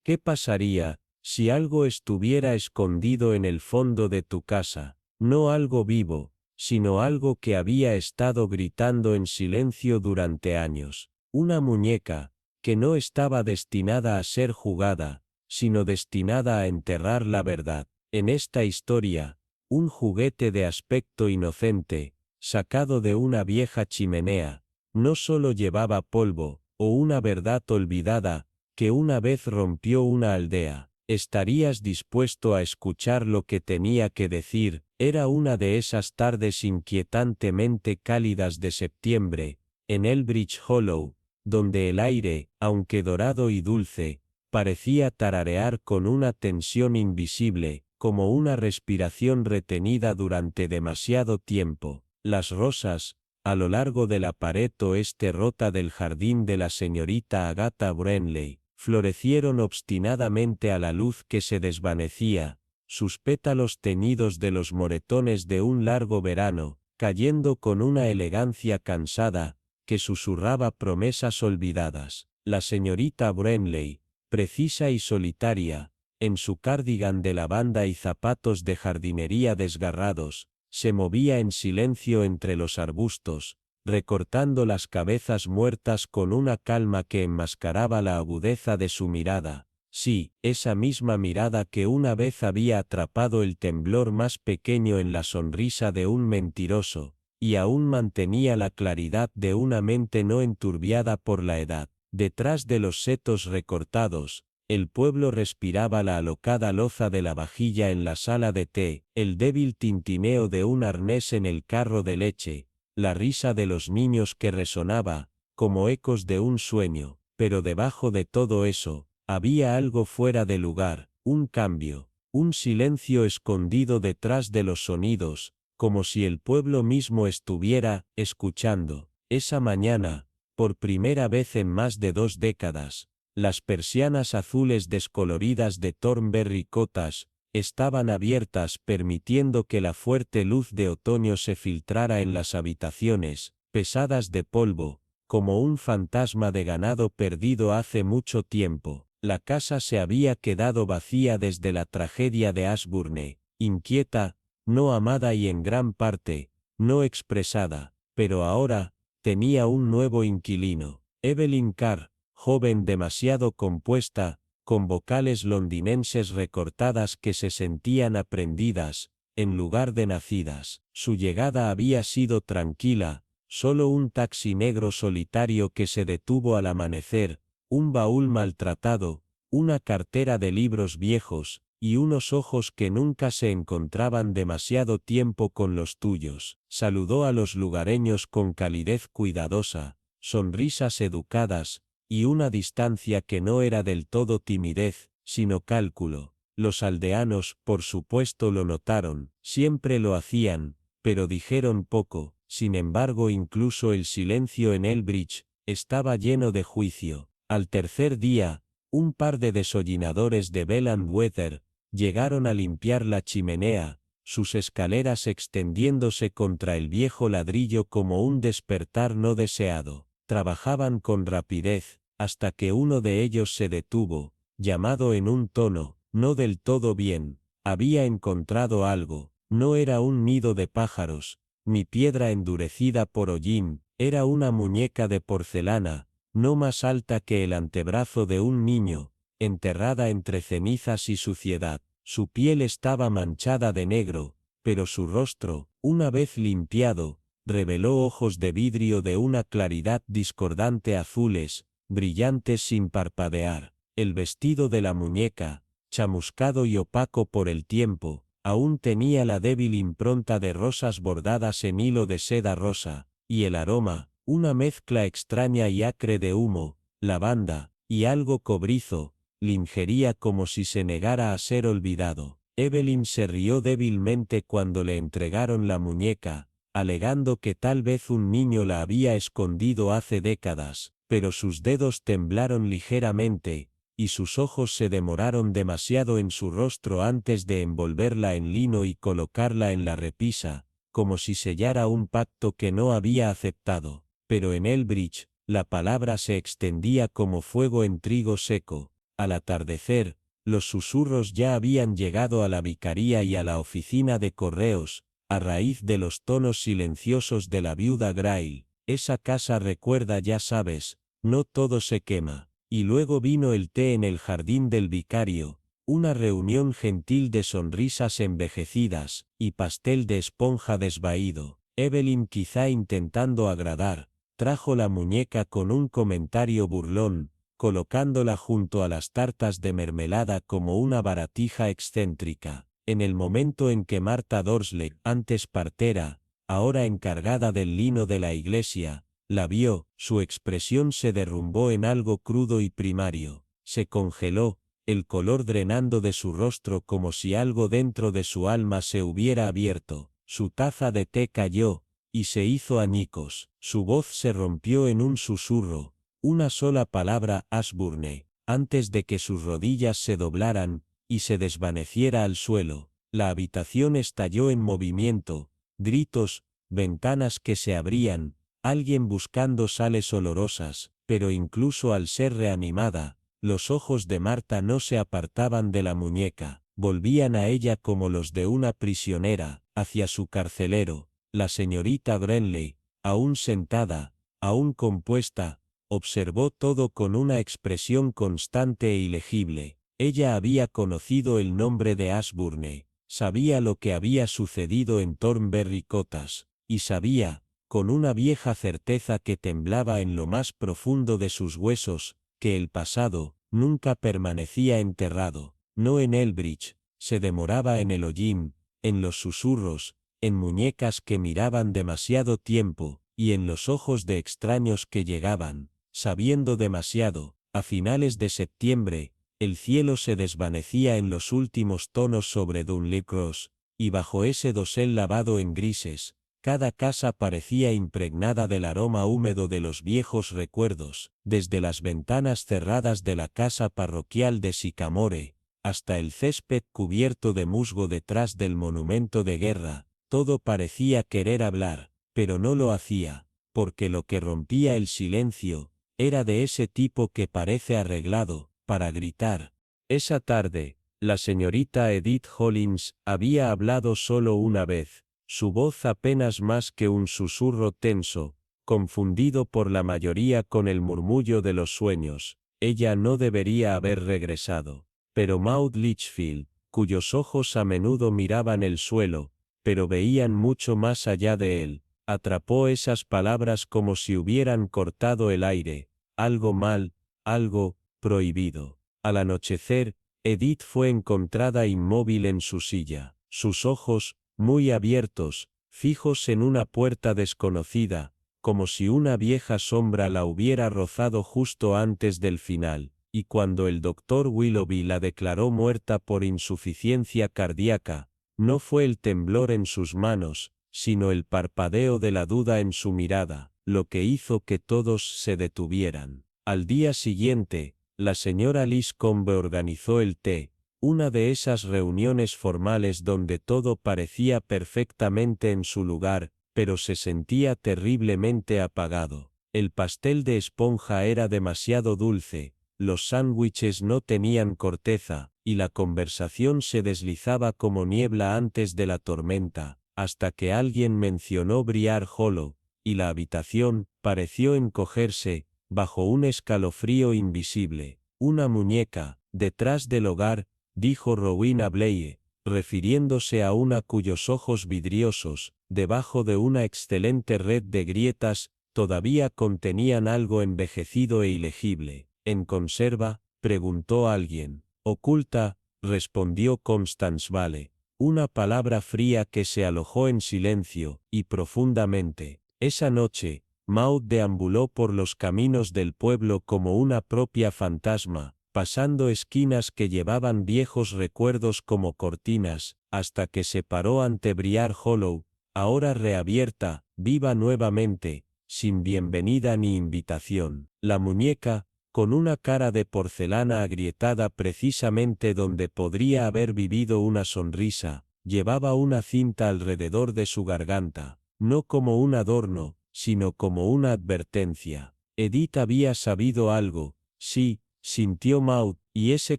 ¿Qué pasaría si algo estuviera escondido en el fondo de tu casa? No algo vivo, sino algo que había estado gritando en silencio durante años. Una muñeca, que no estaba destinada a ser jugada, sino destinada a enterrar la verdad. En esta historia, un juguete de aspecto inocente, sacado de una vieja chimenea, no solo llevaba polvo, o una verdad olvidada, que una vez rompió una aldea. ¿Estarías dispuesto a escuchar lo que tenía que decir? Era una de esas tardes inquietantemente cálidas de septiembre, en Elbridge Hollow, donde el aire, aunque dorado y dulce, parecía tararear con una tensión invisible, como una respiración retenida durante demasiado tiempo. Las rosas, a lo largo de la pared oeste rota del jardín de la señorita Agatha Brenley, florecieron obstinadamente a la luz que se desvanecía, sus pétalos teñidos de los moretones de un largo verano, cayendo con una elegancia cansada, que susurraba promesas olvidadas. La señorita Brenley, precisa y solitaria, en su cardigan de lavanda y zapatos de jardinería desgarrados, se movía en silencio entre los arbustos, recortando las cabezas muertas con una calma que enmascaraba la agudeza de su mirada. Sí, esa misma mirada que una vez había atrapado el temblor más pequeño en la sonrisa de un mentiroso, y aún mantenía la claridad de una mente no enturbiada por la edad. Detrás de los setos recortados, el pueblo respiraba la alocada loza de la vajilla en la sala de té, el débil tintineo de un arnés en el carro de leche, la risa de los niños que resonaba, como ecos de un sueño. Pero debajo de todo eso, había algo fuera de lugar, un cambio, un silencio escondido detrás de los sonidos, como si el pueblo mismo estuviera escuchando. Esa mañana, por primera vez en más de 2 décadas, las persianas azules descoloridas de Thornberry Cottage estaban abiertas permitiendo que la fuerte luz de otoño se filtrara en las habitaciones, pesadas de polvo, como un fantasma de ganado perdido hace mucho tiempo. La casa se había quedado vacía desde la tragedia de Ashburne, inquieta, no amada y en gran parte, no expresada, pero ahora, tenía un nuevo inquilino. Evelyn Carr, joven demasiado compuesta, con vocales londinenses recortadas que se sentían aprendidas, en lugar de nacidas. Su llegada había sido tranquila, solo un taxi negro solitario que se detuvo al amanecer, un baúl maltratado, una cartera de libros viejos, y unos ojos que nunca se encontraban demasiado tiempo con los tuyos. Saludó a los lugareños con calidez cuidadosa, sonrisas educadas, y una distancia que no era del todo timidez, sino cálculo. Los aldeanos, por supuesto, lo notaron, siempre lo hacían, pero dijeron poco. Sin embargo, incluso el silencio en Elbridge estaba lleno de juicio. Al tercer día, un par de desollinadores de Bell & Weather llegaron a limpiar la chimenea, sus escaleras extendiéndose contra el viejo ladrillo como un despertar no deseado. Trabajaban con rapidez, hasta que uno de ellos se detuvo, llamado en un tono, no del todo bien. Había encontrado algo. No era un nido de pájaros, ni piedra endurecida por hollín, era una muñeca de porcelana, no más alta que el antebrazo de un niño, enterrada entre cenizas y suciedad. Su piel estaba manchada de negro, pero su rostro, una vez limpiado, reveló ojos de vidrio de una claridad discordante azules, brillantes sin parpadear. El vestido de la muñeca, chamuscado y opaco por el tiempo, aún tenía la débil impronta de rosas bordadas en hilo de seda rosa, y el aroma, una mezcla extraña y acre de humo, lavanda, y algo cobrizo, le ingería como si se negara a ser olvidado. Evelyn se rió débilmente cuando le entregaron la muñeca, alegando que tal vez un niño la había escondido hace décadas, pero sus dedos temblaron ligeramente, y sus ojos se demoraron demasiado en su rostro antes de envolverla en lino y colocarla en la repisa, como si sellara un pacto que no había aceptado. Pero en Elbridge, la palabra se extendía como fuego en trigo seco. Al atardecer, los susurros ya habían llegado a la vicaría y a la oficina de correos, a raíz de los tonos silenciosos de la viuda Grail. Esa casa recuerda, ya sabes, no todo se quema. Y luego vino el té en el jardín del vicario, una reunión gentil de sonrisas envejecidas, y pastel de esponja desvaído. Evelyn, quizá intentando agradar, trajo la muñeca con un comentario burlón, colocándola junto a las tartas de mermelada como una baratija excéntrica. En el momento en que Marta Dorsley, antes partera, ahora encargada del lino de la iglesia, la vio, su expresión se derrumbó en algo crudo y primario. Se congeló, el color drenando de su rostro como si algo dentro de su alma se hubiera abierto. Su taza de té cayó, y se hizo añicos. Su voz se rompió en un susurro. Una sola palabra, Ashburne, antes de que sus rodillas se doblaran, y se desvaneciera al suelo. La habitación estalló en movimiento, gritos, ventanas que se abrían, alguien buscando sales olorosas, pero incluso al ser reanimada, los ojos de Marta no se apartaban de la muñeca, volvían a ella como los de una prisionera, hacia su carcelero. La señorita Brenley, aún sentada, aún compuesta, observó todo con una expresión constante e ilegible. Ella había conocido el nombre de Ashburne, sabía lo que había sucedido en Thornberry Cottage, y sabía, con una vieja certeza que temblaba en lo más profundo de sus huesos, que el pasado nunca permanecía enterrado, no en Elbridge, se demoraba en el hollín, en los susurros, en muñecas que miraban demasiado tiempo, y en los ojos de extraños que llegaban, sabiendo demasiado. A finales de septiembre, el cielo se desvanecía en los últimos tonos sobre Dunley Cross, y bajo ese dosel lavado en grises, cada casa parecía impregnada del aroma húmedo de los viejos recuerdos, desde las ventanas cerradas de la casa parroquial de Sycamore, hasta el césped cubierto de musgo detrás del monumento de guerra. Todo parecía querer hablar, pero no lo hacía, porque lo que rompía el silencio, era de ese tipo que parece arreglado, para gritar. Esa tarde, la señorita Edith Hollins había hablado solo una vez, su voz apenas más que un susurro tenso, confundido por la mayoría con el murmullo de los sueños. Ella no debería haber regresado. Pero Maud Litchfield, cuyos ojos a menudo miraban el suelo, pero veían mucho más allá de él, atrapó esas palabras como si hubieran cortado el aire. Algo mal, algo prohibido. Al anochecer, Edith fue encontrada inmóvil en su silla, sus ojos, muy abiertos, fijos en una puerta desconocida, como si una vieja sombra la hubiera rozado justo antes del final, y cuando el doctor Willoughby la declaró muerta por insuficiencia cardíaca, no fue el temblor en sus manos, sino el parpadeo de la duda en su mirada, lo que hizo que todos se detuvieran. Al día siguiente, la señora Liscombe organizó el té, una de esas reuniones formales donde todo parecía perfectamente en su lugar, pero se sentía terriblemente apagado. El pastel de esponja era demasiado dulce, los sándwiches no tenían corteza, y la conversación se deslizaba como niebla antes de la tormenta, hasta que alguien mencionó Briar Hollow, y la habitación pareció encogerse, bajo un escalofrío invisible. Una muñeca, detrás del hogar, dijo Rowena Blaye, refiriéndose a una cuyos ojos vidriosos, debajo de una excelente red de grietas, todavía contenían algo envejecido e ilegible. ¿En conserva?, preguntó alguien. Oculta, respondió Constance Vale, una palabra fría que se alojó en silencio, y profundamente. Esa noche, Maud deambuló por los caminos del pueblo como una propia fantasma, pasando esquinas que llevaban viejos recuerdos como cortinas, hasta que se paró ante Briar Hollow, ahora reabierta, viva nuevamente, sin bienvenida ni invitación. La muñeca, con una cara de porcelana agrietada precisamente donde podría haber vivido una sonrisa, llevaba una cinta alrededor de su garganta, no como un adorno, sino como una advertencia. Edith había sabido algo, sí, sintió Maud, y ese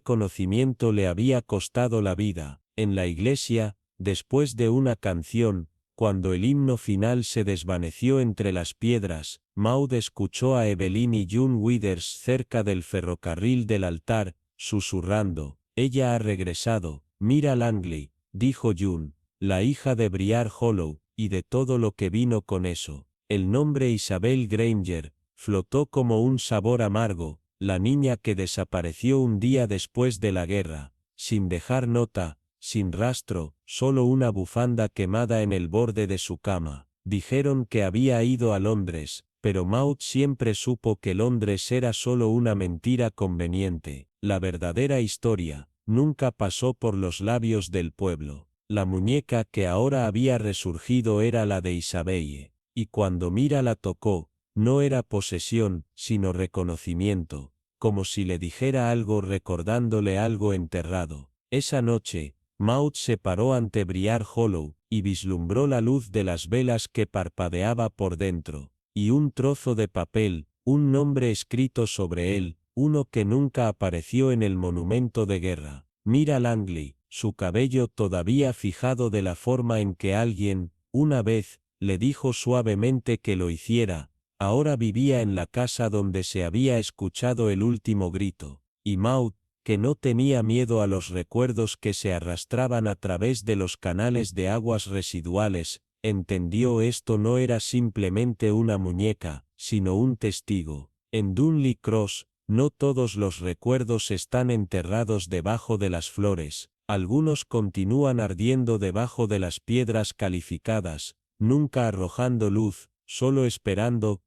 conocimiento le había costado la vida. En la iglesia, después de una canción, cuando el himno final se desvaneció entre las piedras, Maud escuchó a Evelyn y June Withers cerca del ferrocarril del altar, susurrando: «Ella ha regresado, mira Langley», dijo June, la hija de Briar Hollow, y de todo lo que vino con eso. El nombre Isabel Granger flotó como un sabor amargo, la niña que desapareció un día después de la guerra, sin dejar nota, sin rastro, solo una bufanda quemada en el borde de su cama. Dijeron que había ido a Londres, pero Maud siempre supo que Londres era solo una mentira conveniente. La verdadera historia nunca pasó por los labios del pueblo. La muñeca que ahora había resurgido era la de Isabelle, y cuando Mira la tocó, no era posesión, sino reconocimiento, como si le dijera algo recordándole algo enterrado. Esa noche, Maud se paró ante Briar Hollow, y vislumbró la luz de las velas que parpadeaba por dentro, y un trozo de papel, un nombre escrito sobre él, uno que nunca apareció en el monumento de guerra. Mira Langley, su cabello todavía fijado de la forma en que alguien, una vez, le dijo suavemente que lo hiciera, ahora vivía en la casa donde se había escuchado el último grito, y Maud, que no tenía miedo a los recuerdos que se arrastraban a través de los canales de aguas residuales, entendió esto no era simplemente una muñeca, sino un testigo. En Dunley Cross, no todos los recuerdos están enterrados debajo de las flores, algunos continúan ardiendo debajo de las piedras calificadas, nunca arrojando luz, solo esperando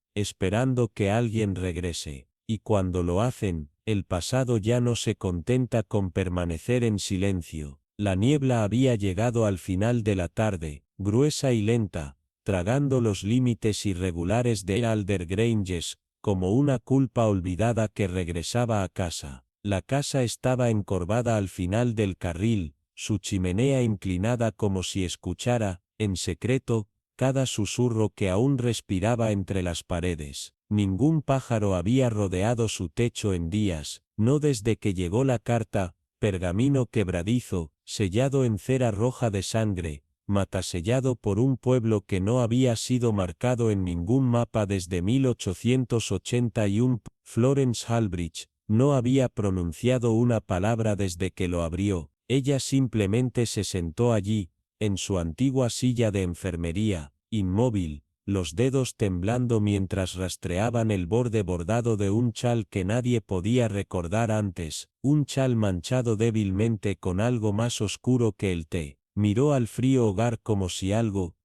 que alguien regrese. Y cuando lo hacen, el pasado ya no se contenta con permanecer en silencio. La niebla había llegado al final de la tarde, gruesa y lenta, tragando los límites irregulares de Alder Granges, como una culpa olvidada que regresaba a casa. La casa estaba encorvada al final del carril, su chimenea inclinada como si escuchara, en secreto, cada susurro que aún respiraba entre las paredes. Ningún pájaro había rodeado su techo en días, no desde que llegó la carta, pergamino quebradizo, sellado en cera roja de sangre, matasellado por un pueblo que no había sido marcado en ningún mapa desde 1881. Florence Halbridge no había pronunciado una palabra desde que lo abrió. Ella simplemente se sentó allí, en su antigua silla de enfermería, inmóvil, los dedos temblando mientras rastreaban el borde bordado de un chal que nadie podía recordar antes, un chal manchado débilmente con algo más oscuro que el té. Miró al frío hogar como si algo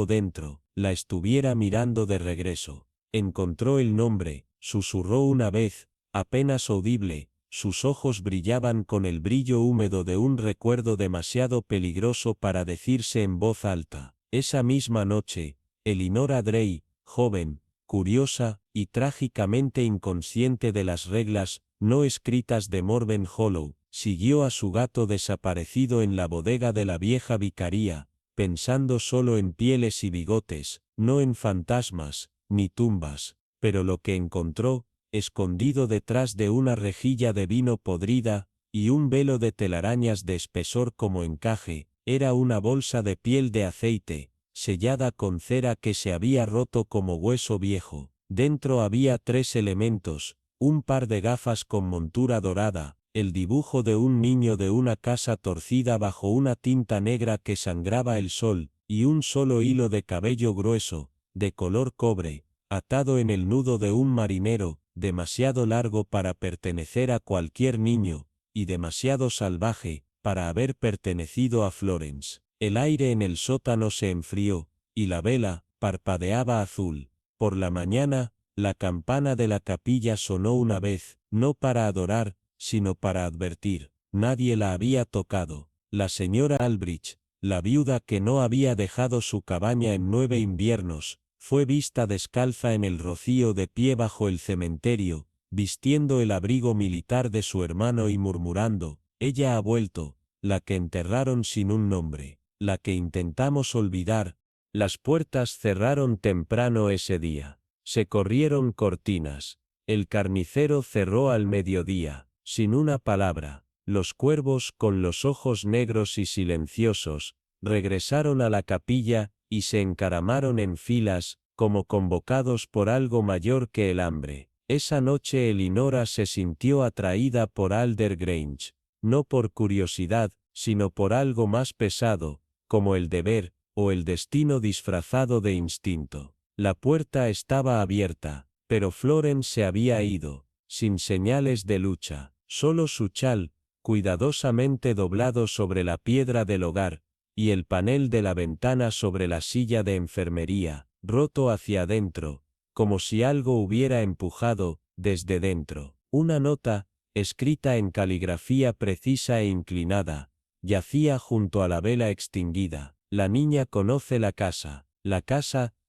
dentro, la estuviera mirando de regreso. Encontró el nombre, susurró una vez, apenas audible. Sus ojos brillaban con el brillo húmedo de un recuerdo demasiado peligroso para decirse en voz alta. Esa misma noche, Elinora Drey, joven, curiosa, y trágicamente inconsciente de las reglas no escritas de Morven Hollow, siguió a su gato desaparecido en la bodega de la vieja vicaría, pensando solo en pieles y bigotes, no en fantasmas, ni tumbas, pero lo que encontró, escondido detrás de una rejilla de vino podrida, y un velo de telarañas de espesor como encaje, era una bolsa de piel de aceite, sellada con cera que se había roto como hueso viejo. Dentro había 3 elementos, un par de gafas con montura dorada, el dibujo de un niño de una casa torcida bajo una tinta negra que sangraba el sol, y un solo hilo de cabello grueso, de color cobre, atado en el nudo de un marinero, demasiado largo para pertenecer a cualquier niño, y demasiado salvaje, para haber pertenecido a Florence. El aire en el sótano se enfrió, y la vela parpadeaba azul. Por la mañana, la campana de la capilla sonó una vez, no para adorar, sino para advertir. Nadie la había tocado. La señora Albridge, la viuda que no había dejado su cabaña en 9 inviernos, fue vista descalza en el rocío de pie bajo el cementerio, vistiendo el abrigo militar de su hermano y murmurando: «Ella ha vuelto, la que enterraron sin un nombre, la que intentamos olvidar». Las puertas cerraron temprano ese día. Se corrieron cortinas. El carnicero cerró al mediodía. sin una palabra. Los cuervos, con los ojos negros y silenciosos, regresaron a la capilla, y se encaramaron en filas, como convocados por algo mayor que el hambre. Esa noche Elinora se sintió atraída por Alder Grange, no por curiosidad, sino por algo más pesado, como el deber, o el destino disfrazado de instinto. La puerta estaba abierta, pero Florence se había ido, sin señales de lucha, solo su chal, cuidadosamente doblado sobre la piedra del hogar, y el panel de la ventana sobre la silla de enfermería, roto hacia adentro, como si algo hubiera empujado, desde dentro. Una nota, escrita en caligrafía precisa e inclinada, yacía junto a la vela extinguida. La niña conoce la casa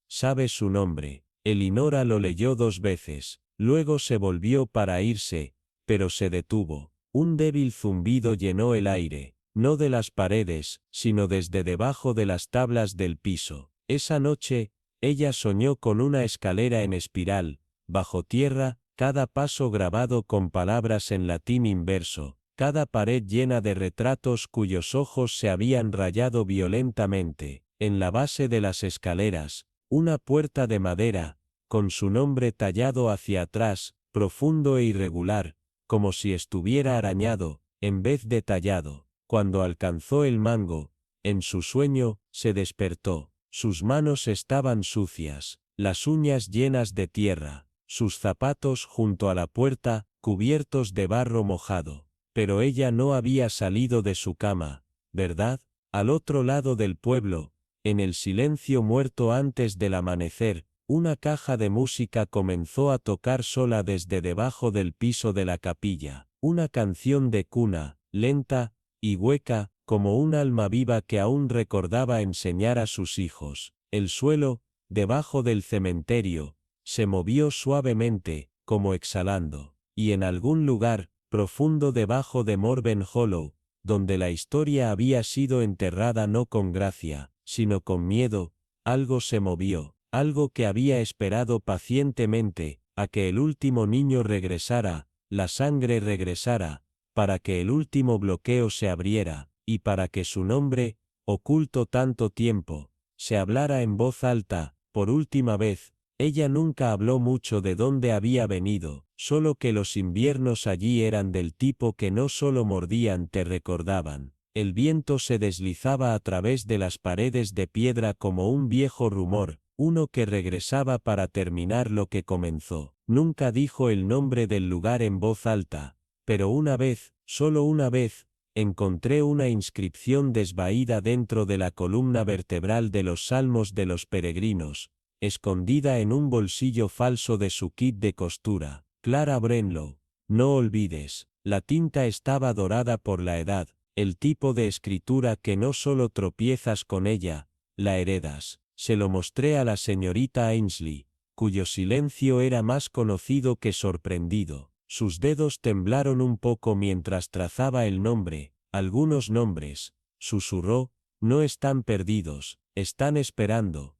sabe su nombre. Elinora lo leyó 2 veces, luego se volvió para irse, pero se detuvo. Un débil zumbido llenó el aire, no de las paredes, sino desde debajo de las tablas del piso. Esa noche, ella soñó con una escalera en espiral, bajo tierra, cada paso grabado con palabras en latín inverso, cada pared llena de retratos cuyos ojos se habían rayado violentamente. En la base de las escaleras, una puerta de madera, con su nombre tallado hacia atrás, profundo e irregular, como si estuviera arañado, en vez de tallado. Cuando alcanzó el mango, en su sueño, se despertó. Sus manos estaban sucias, las uñas llenas de tierra, sus zapatos junto a la puerta, cubiertos de barro mojado. Pero ella no había salido de su cama, ¿verdad? Al otro lado del pueblo, en el silencio muerto antes del amanecer, una caja de música comenzó a tocar sola desde debajo del piso de la capilla, una canción de cuna, lenta y hueca, como un alma viva que aún recordaba enseñar a sus hijos. El suelo, debajo del cementerio, se movió suavemente, como exhalando, y en algún lugar, profundo debajo de Morven Hollow, donde la historia había sido enterrada no con gracia, sino con miedo, algo se movió, algo que había esperado pacientemente, a que el último niño regresara, la sangre regresara, para que el último bloqueo se abriera, y para que su nombre, oculto tanto tiempo, se hablara en voz alta, por última vez. Ella nunca habló mucho de dónde había venido, solo que los inviernos allí eran del tipo que no solo mordían, te recordaban. El viento se deslizaba a través de las paredes de piedra como un viejo rumor, uno que regresaba para terminar lo que comenzó. Nunca dijo el nombre del lugar en voz alta, pero una vez, solo una vez, encontré una inscripción desvaída dentro de la columna vertebral de los Salmos de los Peregrinos, escondida en un bolsillo falso de su kit de costura. Clara Brenlow, no olvides, la tinta estaba dorada por la edad, el tipo de escritura que no solo tropiezas con ella, la heredas. Se lo mostré a la señorita Ainsley, cuyo silencio era más conocido que sorprendido. Sus dedos temblaron un poco mientras trazaba el nombre, algunos nombres, susurró, no están perdidos, están esperando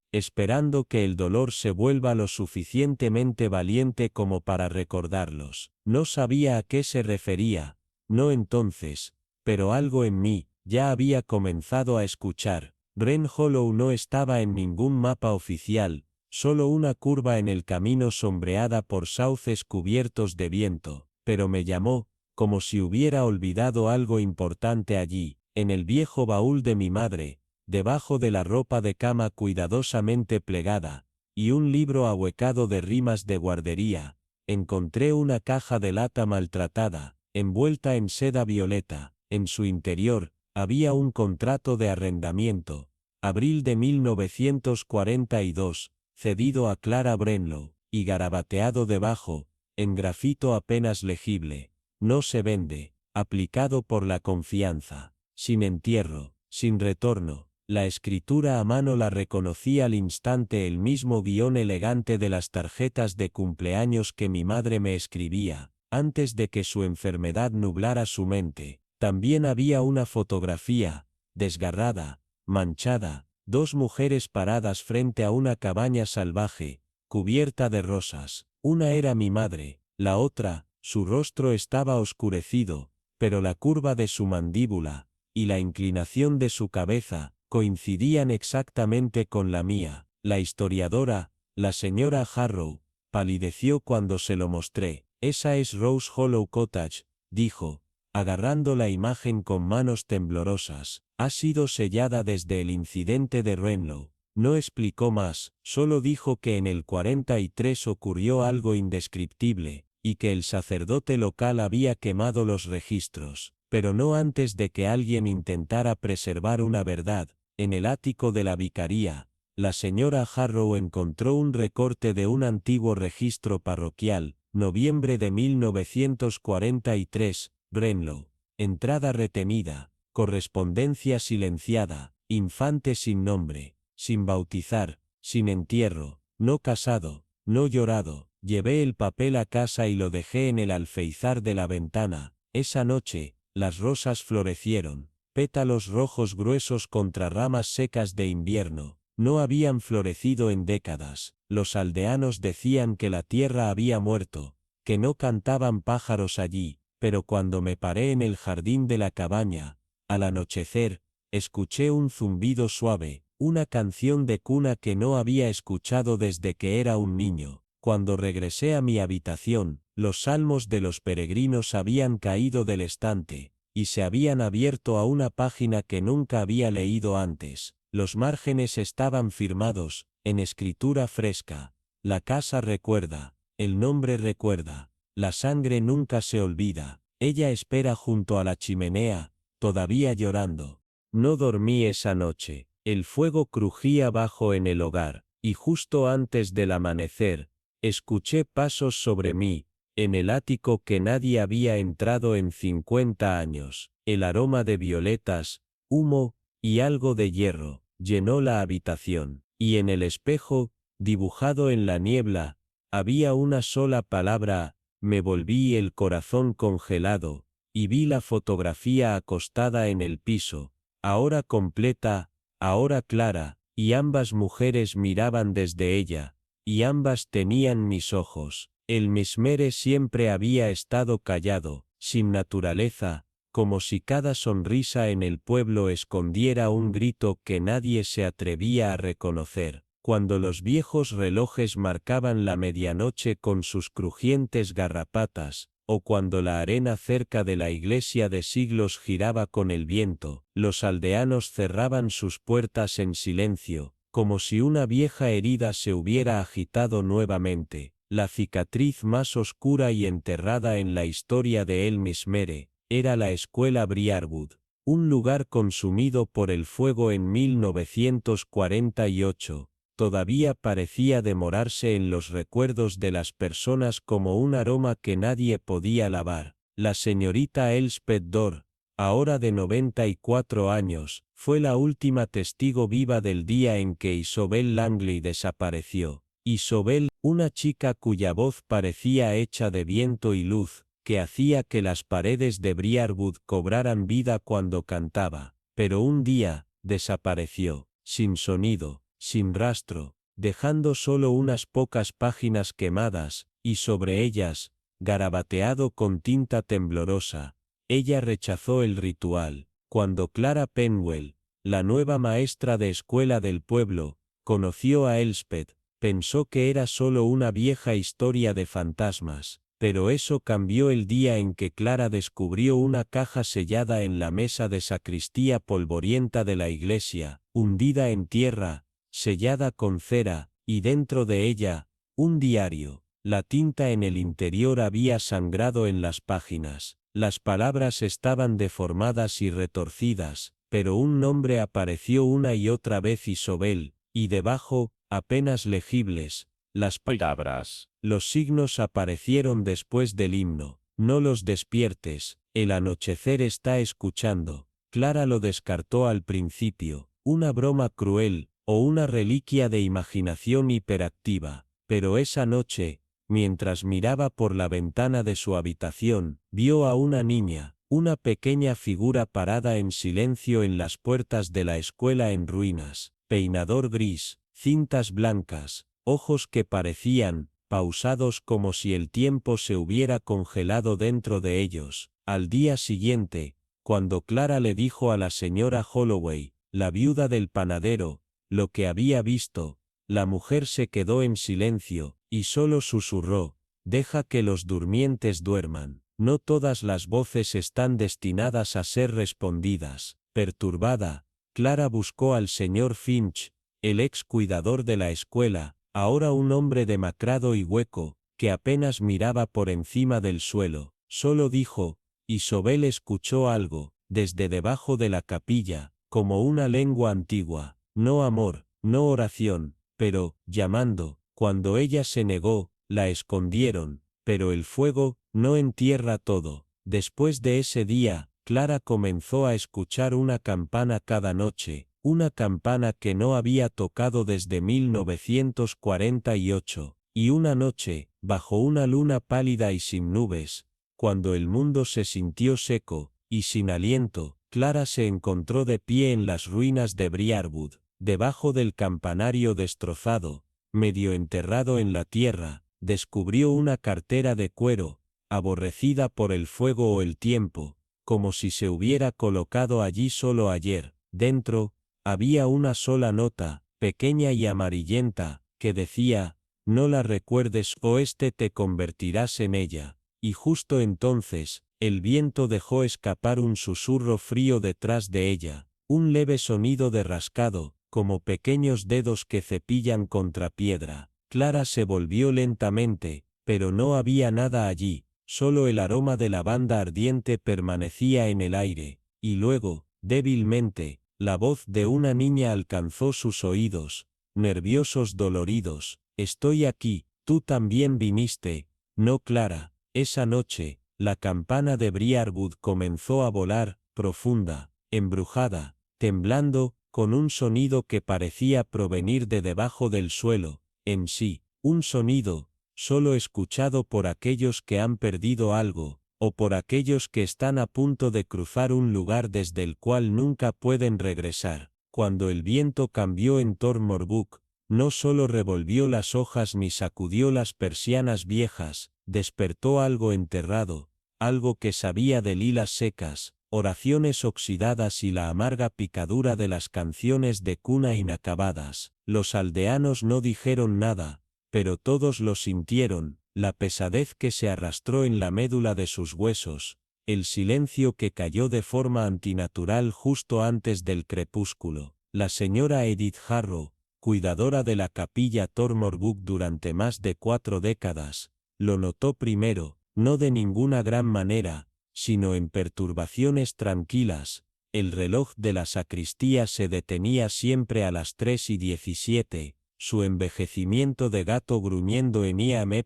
que el dolor se vuelva lo suficientemente valiente como para recordarlos. No sabía a qué se refería, no entonces, pero algo en mí, ya había comenzado a escuchar. Wren Hollow no estaba en ningún mapa oficial, solo una curva en el camino sombreada por sauces cubiertos de viento, pero me llamó, como si hubiera olvidado algo importante allí, en el viejo baúl de mi madre, debajo de la ropa de cama cuidadosamente plegada, y un libro ahuecado de rimas de guardería, encontré una caja de lata maltratada, envuelta en seda violeta. En su interior, había un contrato de arrendamiento, abril de 1942, cedido a Clara Brenlow, y garabateado debajo, en grafito apenas legible, no se vende, aplicado por la confianza, sin entierro, sin retorno. La escritura a mano la reconocí al instante, el mismo guión elegante de las tarjetas de cumpleaños que mi madre me escribía, antes de que su enfermedad nublara su mente. También había una fotografía, desgarrada, manchada, 2 mujeres paradas frente a una cabaña salvaje, cubierta de rosas. Una era mi madre, la otra, Su rostro estaba oscurecido, pero la curva de su mandíbula y la inclinación de su cabeza coincidían exactamente con la mía. La historiadora, la señora Harrow, palideció cuando se lo mostré. Esa es Rose Hollow Cottage, dijo, agarrando la imagen con manos temblorosas. Ha sido sellada desde el incidente de Renlow. No explicó más, solo dijo que en el 43 ocurrió algo indescriptible, y que el sacerdote local había quemado los registros, pero no antes de que alguien intentara preservar una verdad. En el ático de la vicaría, la señora Harrow encontró un recorte de un antiguo registro parroquial, noviembre de 1943, Brenlow. Entrada retenida, correspondencia silenciada, infante sin nombre, sin bautizar, sin entierro, no casado, no llorado. Llevé el papel a casa y lo dejé en el alféizar de la ventana. Esa noche, las rosas florecieron, pétalos rojos gruesos contra ramas secas de invierno. No habían florecido en décadas. Los aldeanos decían que la tierra había muerto, que no cantaban pájaros allí, pero cuando me paré en el jardín de la cabaña, al anochecer, escuché un zumbido suave, una canción de cuna que no había escuchado desde que era un niño. Cuando regresé a mi habitación, los salmos de los peregrinos habían caído del estante, y se habían abierto a una página que nunca había leído antes. Los márgenes estaban firmados, en escritura fresca. La casa recuerda, el nombre recuerda, la sangre nunca se olvida. Ella espera junto a la chimenea, todavía llorando. No dormí esa noche. El fuego crujía bajo en el hogar, y justo antes del amanecer, escuché pasos sobre mí, en el ático que nadie había entrado en 50 años. El aroma de violetas, humo, y algo de hierro, llenó la habitación, y en el espejo, dibujado en la niebla, había una sola palabra. Me volví el corazón congelado, y vi la fotografía acostada en el piso, ahora completa, ahora clara, y ambas mujeres miraban desde ella, y ambas tenían mis ojos. El Mesmere siempre había estado callado, sin naturaleza, como si cada sonrisa en el pueblo escondiera un grito que nadie se atrevía a reconocer. Cuando los viejos relojes marcaban la medianoche con sus crujientes garrapatas, o cuando la arena cerca de la iglesia de siglos giraba con el viento, los aldeanos cerraban sus puertas en silencio, como si una vieja herida se hubiera agitado nuevamente. La cicatriz más oscura y enterrada en la historia de El Mesmere era la escuela Briarwood, un lugar consumido por el fuego en 1948. Todavía parecía demorarse en los recuerdos de las personas como un aroma que nadie podía lavar. La señorita Elspeth Dorr, ahora de 94 años, fue la última testigo viva del día en que Isobel Langley desapareció. Isobel, una chica cuya voz parecía hecha de viento y luz, que hacía que las paredes de Briarwood cobraran vida cuando cantaba, pero un día, desapareció, sin sonido, sin rastro, dejando solo unas pocas páginas quemadas, y sobre ellas, garabateado con tinta temblorosa. Ella rechazó el ritual. Cuando Clara Penwell, la nueva maestra de escuela del pueblo, conoció a Elspeth, pensó que era solo una vieja historia de fantasmas, pero eso cambió el día en que Clara descubrió una caja sellada en la mesa de sacristía polvorienta de la iglesia, hundida en tierra, sellada con cera, y dentro de ella, un diario. La tinta en el interior había sangrado en las páginas, las palabras estaban deformadas y retorcidas, pero un nombre apareció una y otra vez: Isobel, y debajo, apenas legibles, las palabras. Los signos aparecieron después del himno. No los despiertes, el anochecer está escuchando. Clara lo descartó al principio, una broma cruel, o una reliquia de imaginación hiperactiva, pero esa noche, mientras miraba por la ventana de su habitación, vio a una niña, una pequeña figura parada en silencio en las puertas de la escuela en ruinas, peinador gris, cintas blancas, ojos que parecían pausados como si el tiempo se hubiera congelado dentro de ellos. Al día siguiente, cuando Clara le dijo a la señora Holloway, la viuda del panadero, lo que había visto, la mujer se quedó en silencio, y solo susurró: «Deja que los durmientes duerman». No todas las voces están destinadas a ser respondidas. Perturbada, Clara buscó al señor Finch, el ex cuidador de la escuela, ahora un hombre demacrado y hueco, que apenas miraba por encima del suelo. Solo dijo: «Isobel escuchó algo, desde debajo de la capilla, como una lengua antigua, no amor, no oración, pero, llamando». Cuando ella se negó, la escondieron, pero el fuego no entierra todo. Después de ese día, Clara comenzó a escuchar una campana cada noche, una campana que no había tocado desde 1948, y una noche, bajo una luna pálida y sin nubes, cuando el mundo se sintió seco y sin aliento, Clara se encontró de pie en las ruinas de Briarwood, debajo del campanario destrozado, medio enterrado en la tierra. Descubrió una cartera de cuero, aborrecida por el fuego o el tiempo, como si se hubiera colocado allí solo ayer. Dentro, había una sola nota, pequeña y amarillenta, que decía: «No la recuerdes o te convertirás en ella». Y justo entonces, el viento dejó escapar un susurro frío detrás de ella, un leve sonido de rascado, como pequeños dedos que cepillan contra piedra. Clara se volvió lentamente, pero no había nada allí, solo el aroma de lavanda ardiente permanecía en el aire, y luego, débilmente, la voz de una niña alcanzó sus oídos, nerviosos, doloridos: «Estoy aquí, tú también viniste, ¿no, Clara?». Esa noche, la campana de Briarwood comenzó a volar, profunda, embrujada, temblando, con un sonido que parecía provenir de debajo del suelo. En sí, un sonido, solo escuchado por aquellos que han perdido algo, o por aquellos que están a punto de cruzar un lugar desde el cual nunca pueden regresar. Cuando el viento cambió en Tormorbuck, no solo revolvió las hojas ni sacudió las persianas viejas, despertó algo enterrado, algo que sabía de lilas secas, oraciones oxidadas y la amarga picadura de las canciones de cuna inacabadas. Los aldeanos no dijeron nada, pero todos lo sintieron: la pesadez que se arrastró en la médula de sus huesos, el silencio que cayó de forma antinatural justo antes del crepúsculo. La señora Edith Harrow, cuidadora de la capilla Tormorbuck durante más de 4 décadas, lo notó primero, no de ninguna gran manera, sino en perturbaciones tranquilas. El reloj de la sacristía se detenía siempre a las 3:17, su envejecimiento de gato gruñendo en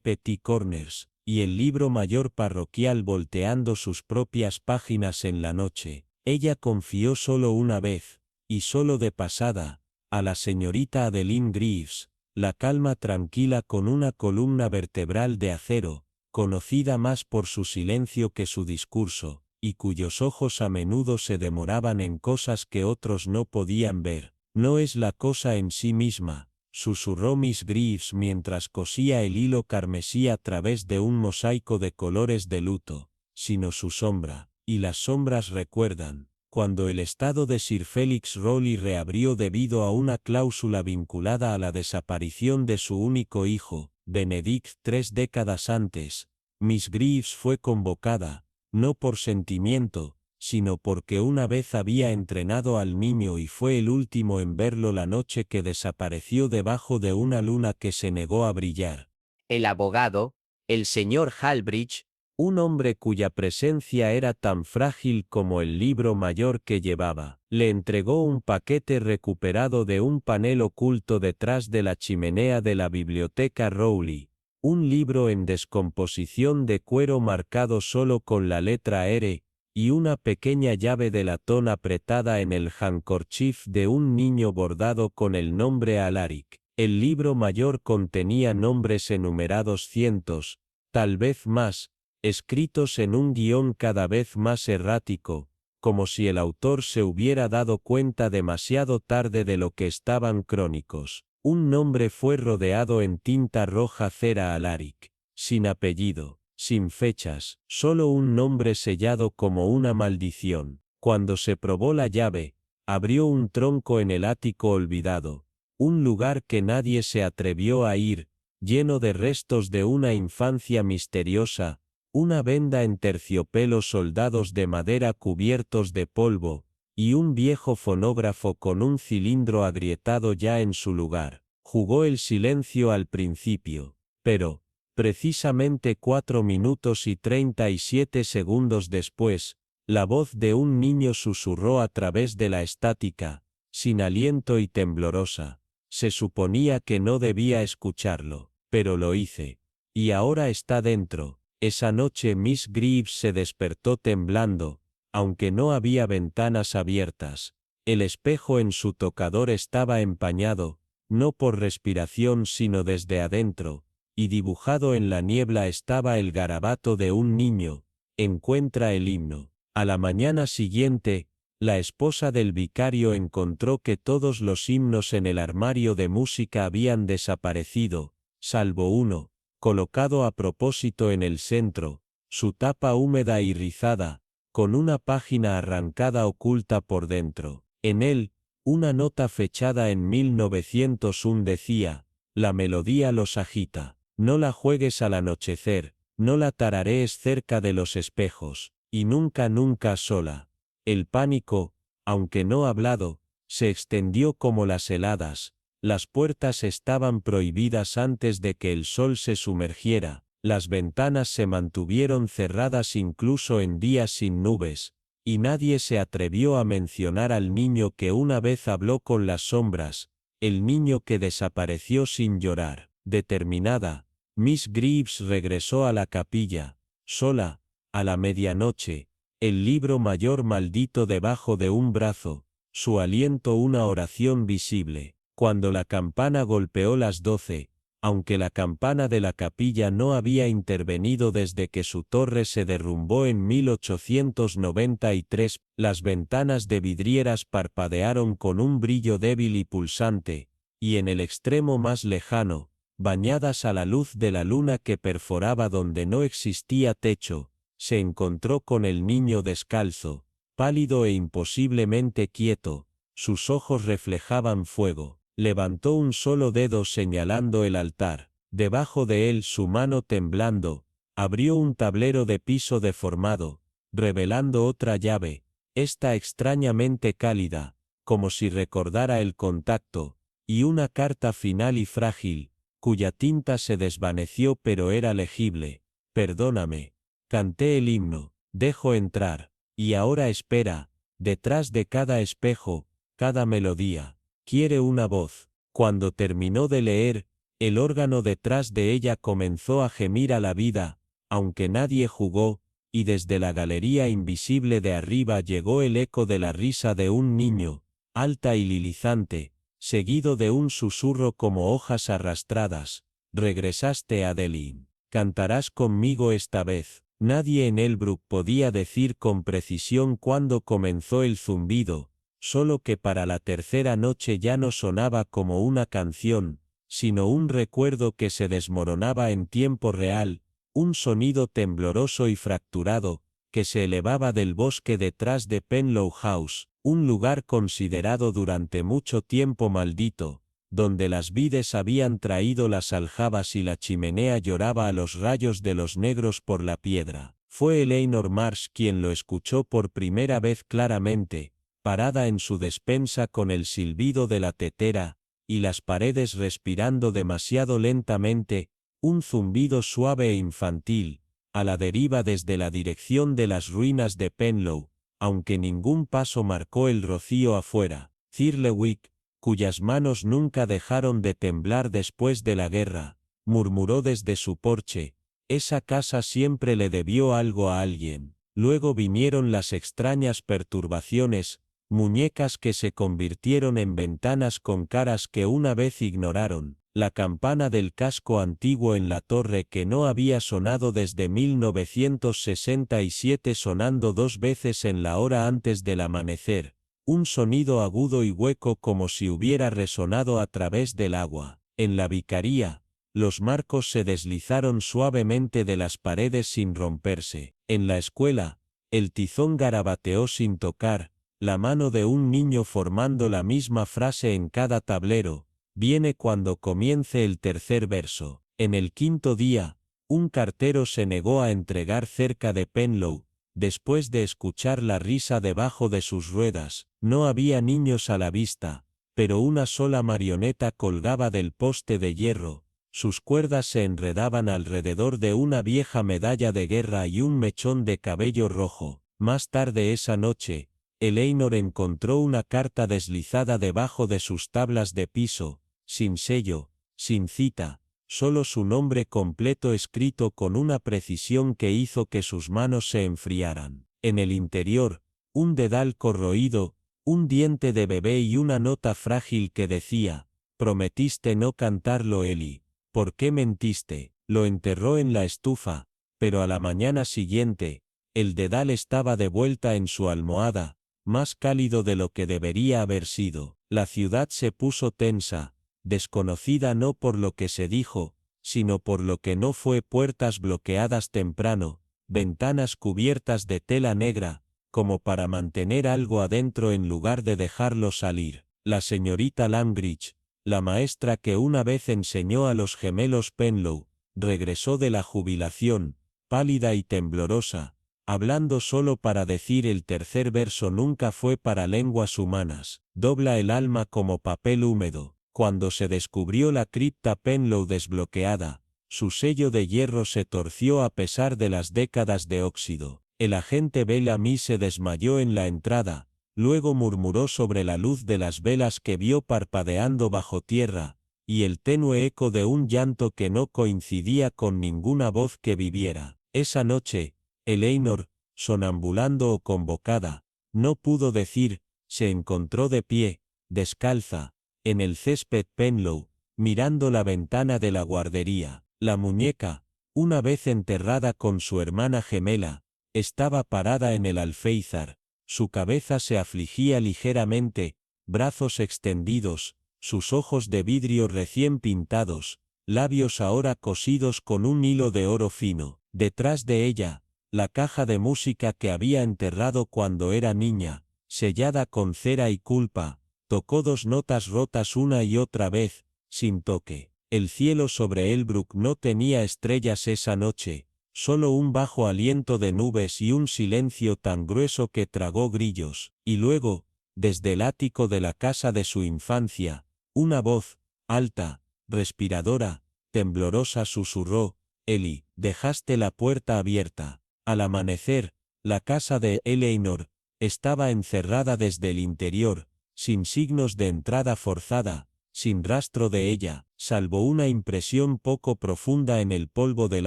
Petit Corners, y el libro mayor parroquial volteando sus propias páginas en la noche. Ella confió solo una vez, y solo de pasada, a la señorita Adeline Greaves, la calma tranquila con una columna vertebral de acero, conocida más por su silencio que su discurso, y cuyos ojos a menudo se demoraban en cosas que otros no podían ver. «No es la cosa en sí misma», susurró Miss Greaves mientras cosía el hilo carmesí a través de un mosaico de colores de luto, «sino su sombra, y las sombras recuerdan». Cuando el estado de Sir Felix Rowley reabrió debido a una cláusula vinculada a la desaparición de su único hijo, Benedict, 3 décadas antes, Miss Greaves fue convocada, no por sentimiento, sino porque una vez había entrenado al niño y fue el último en verlo la noche que desapareció debajo de una luna que se negó a brillar. El abogado, el señor Halbridge, un hombre cuya presencia era tan frágil como el libro mayor que llevaba, le entregó un paquete recuperado de un panel oculto detrás de la chimenea de la biblioteca Rowley, un libro en descomposición de cuero marcado solo con la letra R, y una pequeña llave de latón apretada en el handkerchief de un niño bordado con el nombre Alaric. El libro mayor contenía nombres enumerados cientos, tal vez más, escritos en un guión cada vez más errático, como si el autor se hubiera dado cuenta demasiado tarde de lo que estaban crónicos. Un nombre fue rodeado en tinta roja cera Alaric, sin apellido, sin fechas, solo un nombre sellado como una maldición. Cuando se probó la llave, abrió un tronco en el ático olvidado, un lugar que nadie se atrevió a ir, lleno de restos de una infancia misteriosa, una venda en terciopelo soldados de madera cubiertos de polvo, y un viejo fonógrafo con un cilindro agrietado ya en su lugar. Jugó el silencio al principio, pero, precisamente 4 minutos y 37 segundos después, la voz de un niño susurró a través de la estática, sin aliento y temblorosa. Se suponía que no debía escucharlo, pero lo hice. Y ahora está dentro. Esa noche Miss Greaves se despertó temblando, aunque no había ventanas abiertas. El espejo en su tocador estaba empañado, no por respiración sino desde adentro, y dibujado en la niebla estaba el garabato de un niño. Encuentra el himno. A la mañana siguiente, la esposa del vicario encontró que todos los himnos en el armario de música habían desaparecido, salvo uno, colocado a propósito en el centro, su tapa húmeda y rizada, con una página arrancada oculta por dentro. En él, una nota fechada en 1901 decía: la melodía los agita, no la juegues al anochecer, no la tararees cerca de los espejos, y nunca nunca sola. El pánico, aunque no hablado, se extendió como las heladas. Las puertas estaban prohibidas antes de que el sol se sumergiera, las ventanas se mantuvieron cerradas incluso en días sin nubes, y nadie se atrevió a mencionar al niño que una vez habló con las sombras, el niño que desapareció sin llorar. Determinada, Miss Greaves regresó a la capilla, sola, a la medianoche, el libro mayor maldito debajo de un brazo, su aliento una oración visible. Cuando la campana golpeó las 12, aunque la campana de la capilla no había intervenido desde que su torre se derrumbó en 1893, las ventanas de vidrieras parpadearon con un brillo débil y pulsante, y en el extremo más lejano, bañadas a la luz de la luna que perforaba donde no existía techo, se encontró con el niño descalzo, pálido e imposiblemente quieto, sus ojos reflejaban fuego. Levantó un solo dedo señalando el altar, debajo de él su mano temblando, abrió un tablero de piso deformado, revelando otra llave, esta extrañamente cálida, como si recordara el contacto, y una carta final y frágil, cuya tinta se desvaneció pero era legible. Perdóname. Canté el himno, dejo entrar, y ahora espera, detrás de cada espejo, cada melodía. Quiere una voz. Cuando terminó de leer, el órgano detrás de ella comenzó a gemir a la vida, aunque nadie jugó, y desde la galería invisible de arriba llegó el eco de la risa de un niño, alta y lilizante, seguido de un susurro como hojas arrastradas. Regresaste, Adeline. Cantarás conmigo esta vez. Nadie en Elbrook podía decir con precisión cuándo comenzó el zumbido, solo que para la tercera noche ya no sonaba como una canción, sino un recuerdo que se desmoronaba en tiempo real, un sonido tembloroso y fracturado, que se elevaba del bosque detrás de Penlow House, un lugar considerado durante mucho tiempo maldito, donde las vides habían traído las aljabas y la chimenea lloraba a los rayos de los negros por la piedra. Fue Eleanor Marsh quien lo escuchó por primera vez claramente, parada en su despensa con el silbido de la tetera, y las paredes respirando demasiado lentamente, un zumbido suave e infantil, a la deriva desde la dirección de las ruinas de Penlow, aunque ningún paso marcó el rocío afuera. Thirlewick, cuyas manos nunca dejaron de temblar después de la guerra, murmuró desde su porche, esa casa siempre le debió algo a alguien. Luego vinieron las extrañas perturbaciones, muñecas que se convirtieron en ventanas con caras que una vez ignoraron, la campana del casco antiguo en la torre que no había sonado desde 1967 sonando 2 veces en la hora antes del amanecer, un sonido agudo y hueco como si hubiera resonado a través del agua. En la vicaría, los marcos se deslizaron suavemente de las paredes sin romperse. En la escuela, el tizón garabateó sin tocar, la mano de un niño formando la misma frase en cada tablero: viene cuando comience el tercer verso. En el quinto día, un cartero se negó a entregar cerca de Penlow, después de escuchar la risa debajo de sus ruedas. No había niños a la vista, pero una sola marioneta colgaba del poste de hierro. Sus cuerdas se enredaban alrededor de una vieja medalla de guerra y un mechón de cabello rojo. Más tarde esa noche, Eleanor encontró una carta deslizada debajo de sus tablas de piso, sin sello, sin cita, solo su nombre completo escrito con una precisión que hizo que sus manos se enfriaran. En el interior, un dedal corroído, un diente de bebé y una nota frágil que decía: prometiste no cantarlo, Eli. ¿Por qué mentiste? Lo enterró en la estufa, pero a la mañana siguiente, el dedal estaba de vuelta en su almohada, más cálido de lo que debería haber sido. La ciudad se puso tensa, desconocida no por lo que se dijo, sino por lo que no fue: puertas bloqueadas temprano, ventanas cubiertas de tela negra, como para mantener algo adentro en lugar de dejarlo salir. La señorita Lambridge, la maestra que una vez enseñó a los gemelos Penlow, regresó de la jubilación, pálida y temblorosa, hablando solo para decir el tercer verso. Nunca fue para lenguas humanas. Dobla el alma como papel húmedo. Cuando se descubrió la cripta Penlow desbloqueada, su sello de hierro se torció a pesar de las décadas de óxido. El agente Bellamy se desmayó en la entrada. Luego murmuró sobre la luz de las velas que vio parpadeando bajo tierra, y el tenue eco de un llanto que no coincidía con ninguna voz que viviera. Esa noche, Eleanor, sonambulando o convocada, no pudo decir. Se encontró de pie, descalza, en el césped Penlow, mirando la ventana de la guardería. La muñeca, una vez enterrada con su hermana gemela, estaba parada en el alféizar. Su cabeza se afligía ligeramente, brazos extendidos, sus ojos de vidrio recién pintados, labios ahora cosidos con un hilo de oro fino. Detrás de ella, la caja de música que había enterrado cuando era niña, sellada con cera y culpa, tocó dos notas rotas una y otra vez, sin toque. El cielo sobre Elbrook no tenía estrellas esa noche, solo un bajo aliento de nubes y un silencio tan grueso que tragó grillos. Y luego, desde el ático de la casa de su infancia, una voz, alta, respiradora, temblorosa susurró: Eli, dejaste la puerta abierta. Al amanecer, la casa de Eleanor estaba encerrada desde el interior, sin signos de entrada forzada, sin rastro de ella, salvo una impresión poco profunda en el polvo del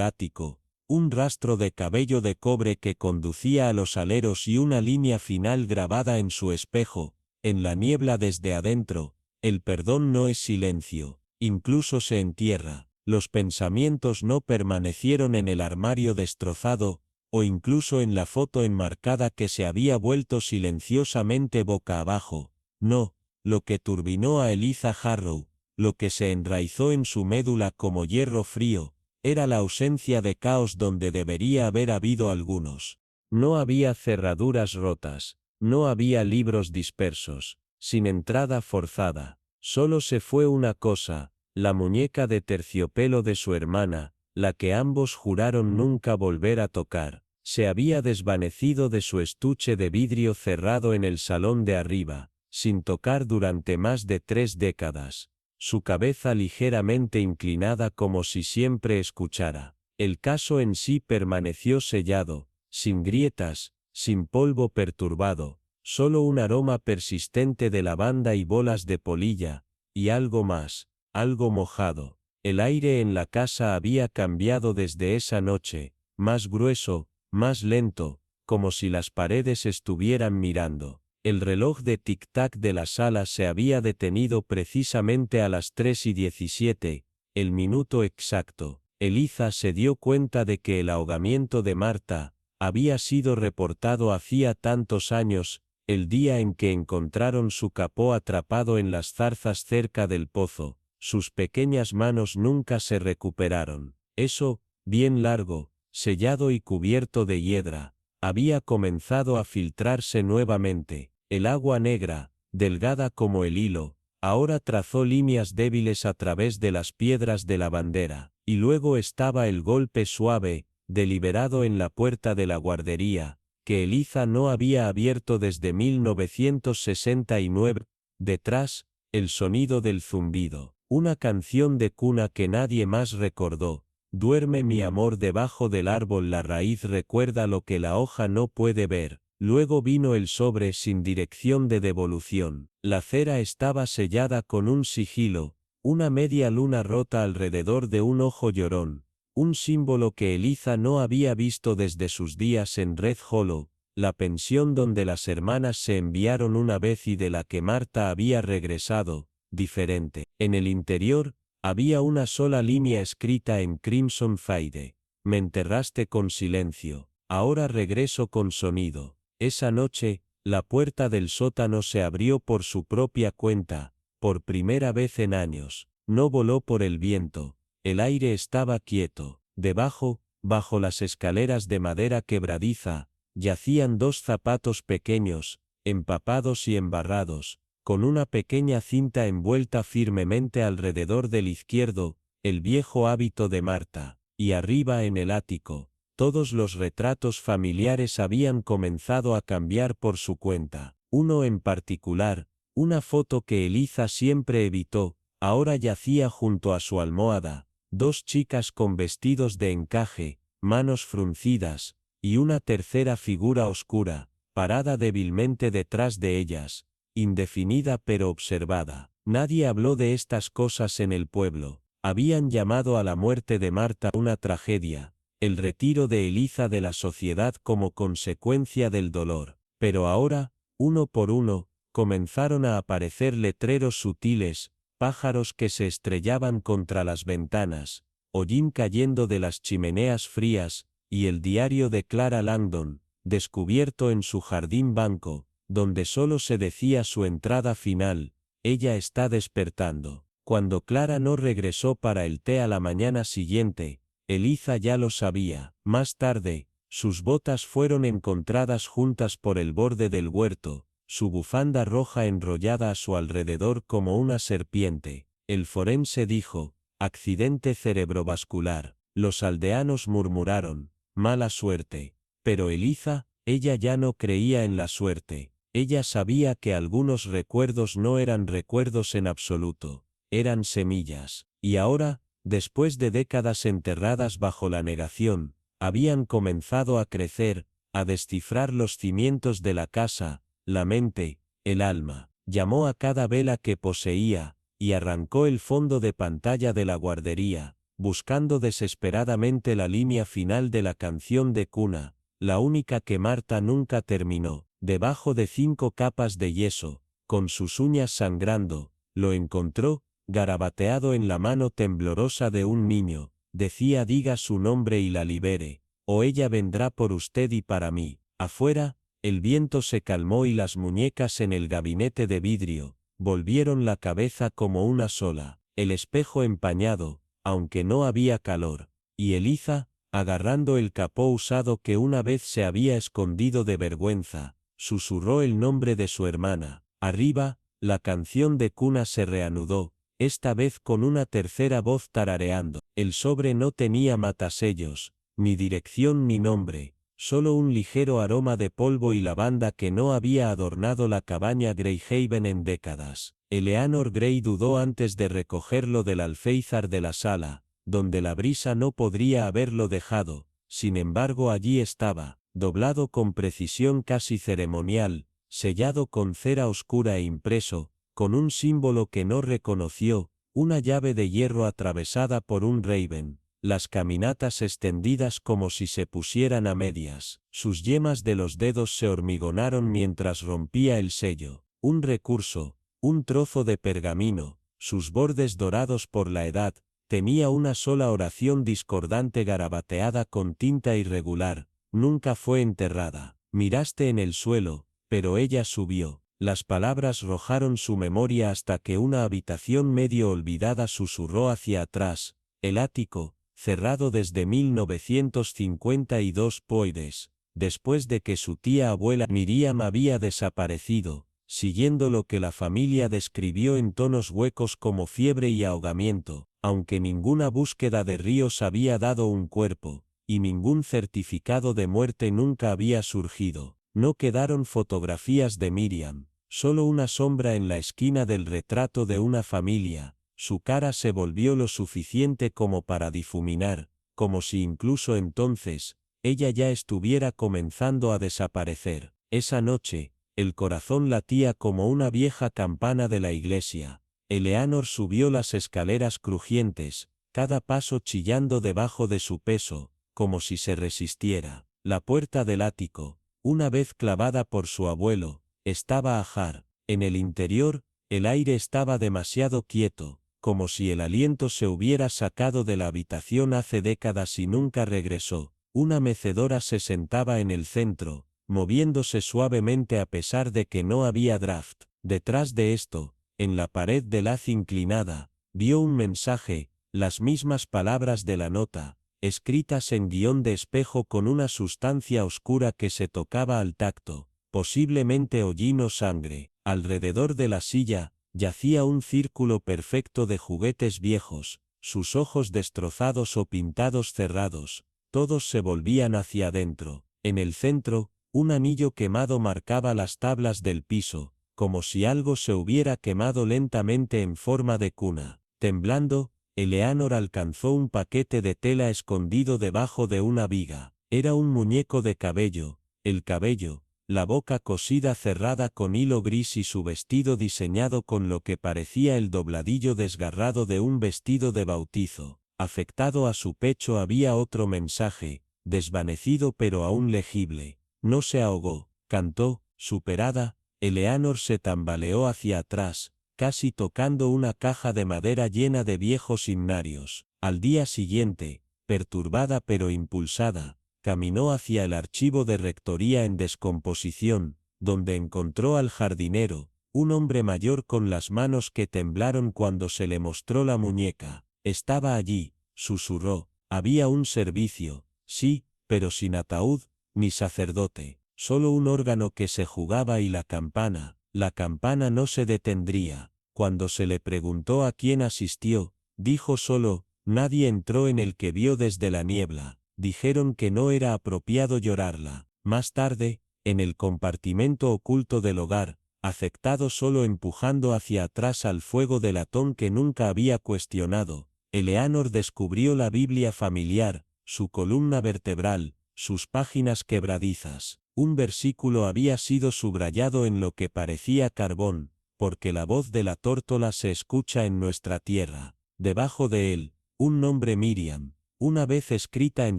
ático, un rastro de cabello de cobre que conducía a los aleros y una línea final grabada en su espejo, en la niebla desde adentro. El perdón no es silencio, incluso se entierra. Los pensamientos no permanecieron en el armario destrozado, o incluso en la foto enmarcada que se había vuelto silenciosamente boca abajo. No, lo que turbinó a Eliza Harrow, lo que se enraizó en su médula como hierro frío, era la ausencia de caos donde debería haber habido algunos. No había cerraduras rotas, no había libros dispersos, sin entrada forzada. Solo se fue una cosa, la muñeca de terciopelo de su hermana, la que ambos juraron nunca volver a tocar. Se había desvanecido de su estuche de vidrio cerrado en el salón de arriba, sin tocar durante más de 3 décadas. Su cabeza ligeramente inclinada como si siempre escuchara. El caso en sí permaneció sellado, sin grietas, sin polvo perturbado, solo un aroma persistente de lavanda y bolas de polilla, y algo más, algo mojado. El aire en la casa había cambiado desde esa noche, más grueso, más lento, como si las paredes estuvieran mirando. El reloj de tic-tac de la sala se había detenido precisamente a las 3:17, el minuto exacto. Eliza se dio cuenta de que el ahogamiento de Marta había sido reportado hacía tantos años. el día en que encontraron su capó atrapado en las zarzas cerca del pozo, sus pequeñas manos nunca se recuperaron. Eso, bien largo, sellado y cubierto de hiedra, había comenzado a filtrarse nuevamente. El agua negra, delgada como el hilo, ahora trazó líneas débiles a través de las piedras de la bandera, y luego estaba el golpe suave, deliberado en la puerta de la guardería, que Eliza no había abierto desde 1969, detrás, el sonido del zumbido, una canción de cuna que nadie más recordó. Duerme mi amor debajo del árbol, la raíz recuerda lo que la hoja no puede ver. Luego vino el sobre sin dirección de devolución. La cera estaba sellada con un sigilo, una media luna rota alrededor de un ojo llorón, un símbolo que Eliza no había visto desde sus días en Red Hollow, la pensión donde las hermanas se enviaron una vez y de la que Marta había regresado, diferente. En el interior, había una sola línea escrita en Crimson Fade. Me enterraste con silencio, ahora regreso con sonido. Esa noche, la puerta del sótano se abrió por su propia cuenta, por primera vez en años. No voló por el viento, el aire estaba quieto. Debajo, bajo las escaleras de madera quebradiza, yacían dos zapatos pequeños, empapados y embarrados, con una pequeña cinta envuelta firmemente alrededor del izquierdo, el viejo hábito de Marta, y arriba en el ático, todos los retratos familiares habían comenzado a cambiar por su cuenta. Uno en particular, una foto que Eliza siempre evitó, ahora yacía junto a su almohada, dos chicas con vestidos de encaje, manos fruncidas, y una tercera figura oscura, parada débilmente detrás de ellas, indefinida pero observada. Nadie habló de estas cosas en el pueblo. Habían llamado a la muerte de Marta una tragedia, el retiro de Eliza de la sociedad como consecuencia del dolor. Pero ahora, uno por uno, comenzaron a aparecer letreros sutiles, pájaros que se estrellaban contra las ventanas, hollín cayendo de las chimeneas frías, y el diario de Clara Langdon, descubierto en su jardín banco, donde solo se decía su entrada final: ella está despertando. Cuando Clara no regresó para el té a la mañana siguiente, Eliza ya lo sabía. Más tarde, sus botas fueron encontradas juntas por el borde del huerto, su bufanda roja enrollada a su alrededor como una serpiente. El forense dijo: accidente cerebrovascular. Los aldeanos murmuraron: mala suerte. Pero Eliza, ella ya no creía en la suerte. Ella sabía que algunos recuerdos no eran recuerdos en absoluto, eran semillas. Y ahora, después de décadas enterradas bajo la negación, habían comenzado a crecer, a descifrar los cimientos de la casa, la mente, el alma. Llamó a cada vela que poseía, y arrancó el fondo de pantalla de la guardería, buscando desesperadamente la línea final de la canción de cuna, la única que Marta nunca terminó. Debajo de 5 capas de yeso, con sus uñas sangrando, lo encontró, garabateado en la mano temblorosa de un niño. Decía: diga su nombre y la libere, o ella vendrá por usted y para mí. Afuera, el viento se calmó y las muñecas en el gabinete de vidrio volvieron la cabeza como una sola. El espejo empañado, aunque no había calor, y Eliza, agarrando el capó usado que una vez se había escondido de vergüenza, susurró el nombre de su hermana. Arriba, la canción de cuna se reanudó, esta vez con una tercera voz tarareando. El sobre no tenía matasellos, ni dirección ni nombre, solo un ligero aroma de polvo y lavanda que no había adornado la cabaña Greyhaven en décadas. Eleanor Gray dudó antes de recogerlo del alféizar de la sala, donde la brisa no podría haberlo dejado. Sin embargo, allí estaba, doblado con precisión casi ceremonial, sellado con cera oscura e impreso, con un símbolo que no reconoció, una llave de hierro atravesada por un raven, las caminatas extendidas como si se pusieran a medias. Sus yemas de los dedos se hormigonaron mientras rompía el sello. Un recurso, un trozo de pergamino, sus bordes dorados por la edad, tenía una sola oración discordante garabateada con tinta irregular: nunca fue enterrada. Miraste en el suelo, pero ella subió. Las palabras rojaron su memoria hasta que una habitación medio olvidada susurró hacia atrás, el ático, cerrado desde 1952 poides, después de que su tía abuela Miriam había desaparecido, siguiendo lo que la familia describió en tonos huecos como fiebre y ahogamiento, aunque ninguna búsqueda de ríos había dado un cuerpo, y ningún certificado de muerte nunca había surgido. No quedaron fotografías de Miriam, solo una sombra en la esquina del retrato de una familia. Su cara se volvió lo suficiente como para difuminar, como si incluso entonces, ella ya estuviera comenzando a desaparecer. Esa noche, el corazón latía como una vieja campana de la iglesia. Eleanor subió las escaleras crujientes, cada paso chillando debajo de su peso, como si se resistiera. La puerta del ático, una vez clavada por su abuelo, estaba ajar. En el interior, el aire estaba demasiado quieto, como si el aliento se hubiera sacado de la habitación hace décadas y nunca regresó. Una mecedora se sentaba en el centro, moviéndose suavemente a pesar de que no había draft. Detrás de esto, en la pared del haz inclinada, vio un mensaje, las mismas palabras de la nota, escritas en guión de espejo con una sustancia oscura que se tocaba al tacto, posiblemente hollín o sangre. Alrededor de la silla, yacía un círculo perfecto de juguetes viejos, sus ojos destrozados o pintados cerrados, todos se volvían hacia adentro. En el centro, un anillo quemado marcaba las tablas del piso, como si algo se hubiera quemado lentamente en forma de cuna. Temblando, Eleanor alcanzó un paquete de tela escondido debajo de una viga. Era un muñeco de cabello, el cabello, la boca cosida cerrada con hilo gris y su vestido diseñado con lo que parecía el dobladillo desgarrado de un vestido de bautizo. Afectado a su pecho había otro mensaje, desvanecido pero aún legible. No se ahogó, cantó, superada. Eleanor se tambaleó hacia atrás, casi tocando una caja de madera llena de viejos himnarios. Al día siguiente, perturbada pero impulsada, caminó hacia el archivo de rectoría en descomposición, donde encontró al jardinero, un hombre mayor con las manos que temblaron cuando se le mostró la muñeca. Estaba allí, susurró, había un servicio, sí, pero sin ataúd, ni sacerdote, solo un órgano que se jugaba y la campana no se detendría. Cuando se le preguntó a quién asistió, dijo solo, nadie entró en el que vio desde la niebla. Dijeron que no era apropiado llorarla. Más tarde, en el compartimento oculto del hogar, afectado solo empujando hacia atrás al fuego de latón que nunca había cuestionado, Eleanor descubrió la Biblia familiar, su columna vertebral, sus páginas quebradizas. Un versículo había sido subrayado en lo que parecía carbón, porque la voz de la tórtola se escucha en nuestra tierra. Debajo de él, un nombre Miriam, una vez escrita en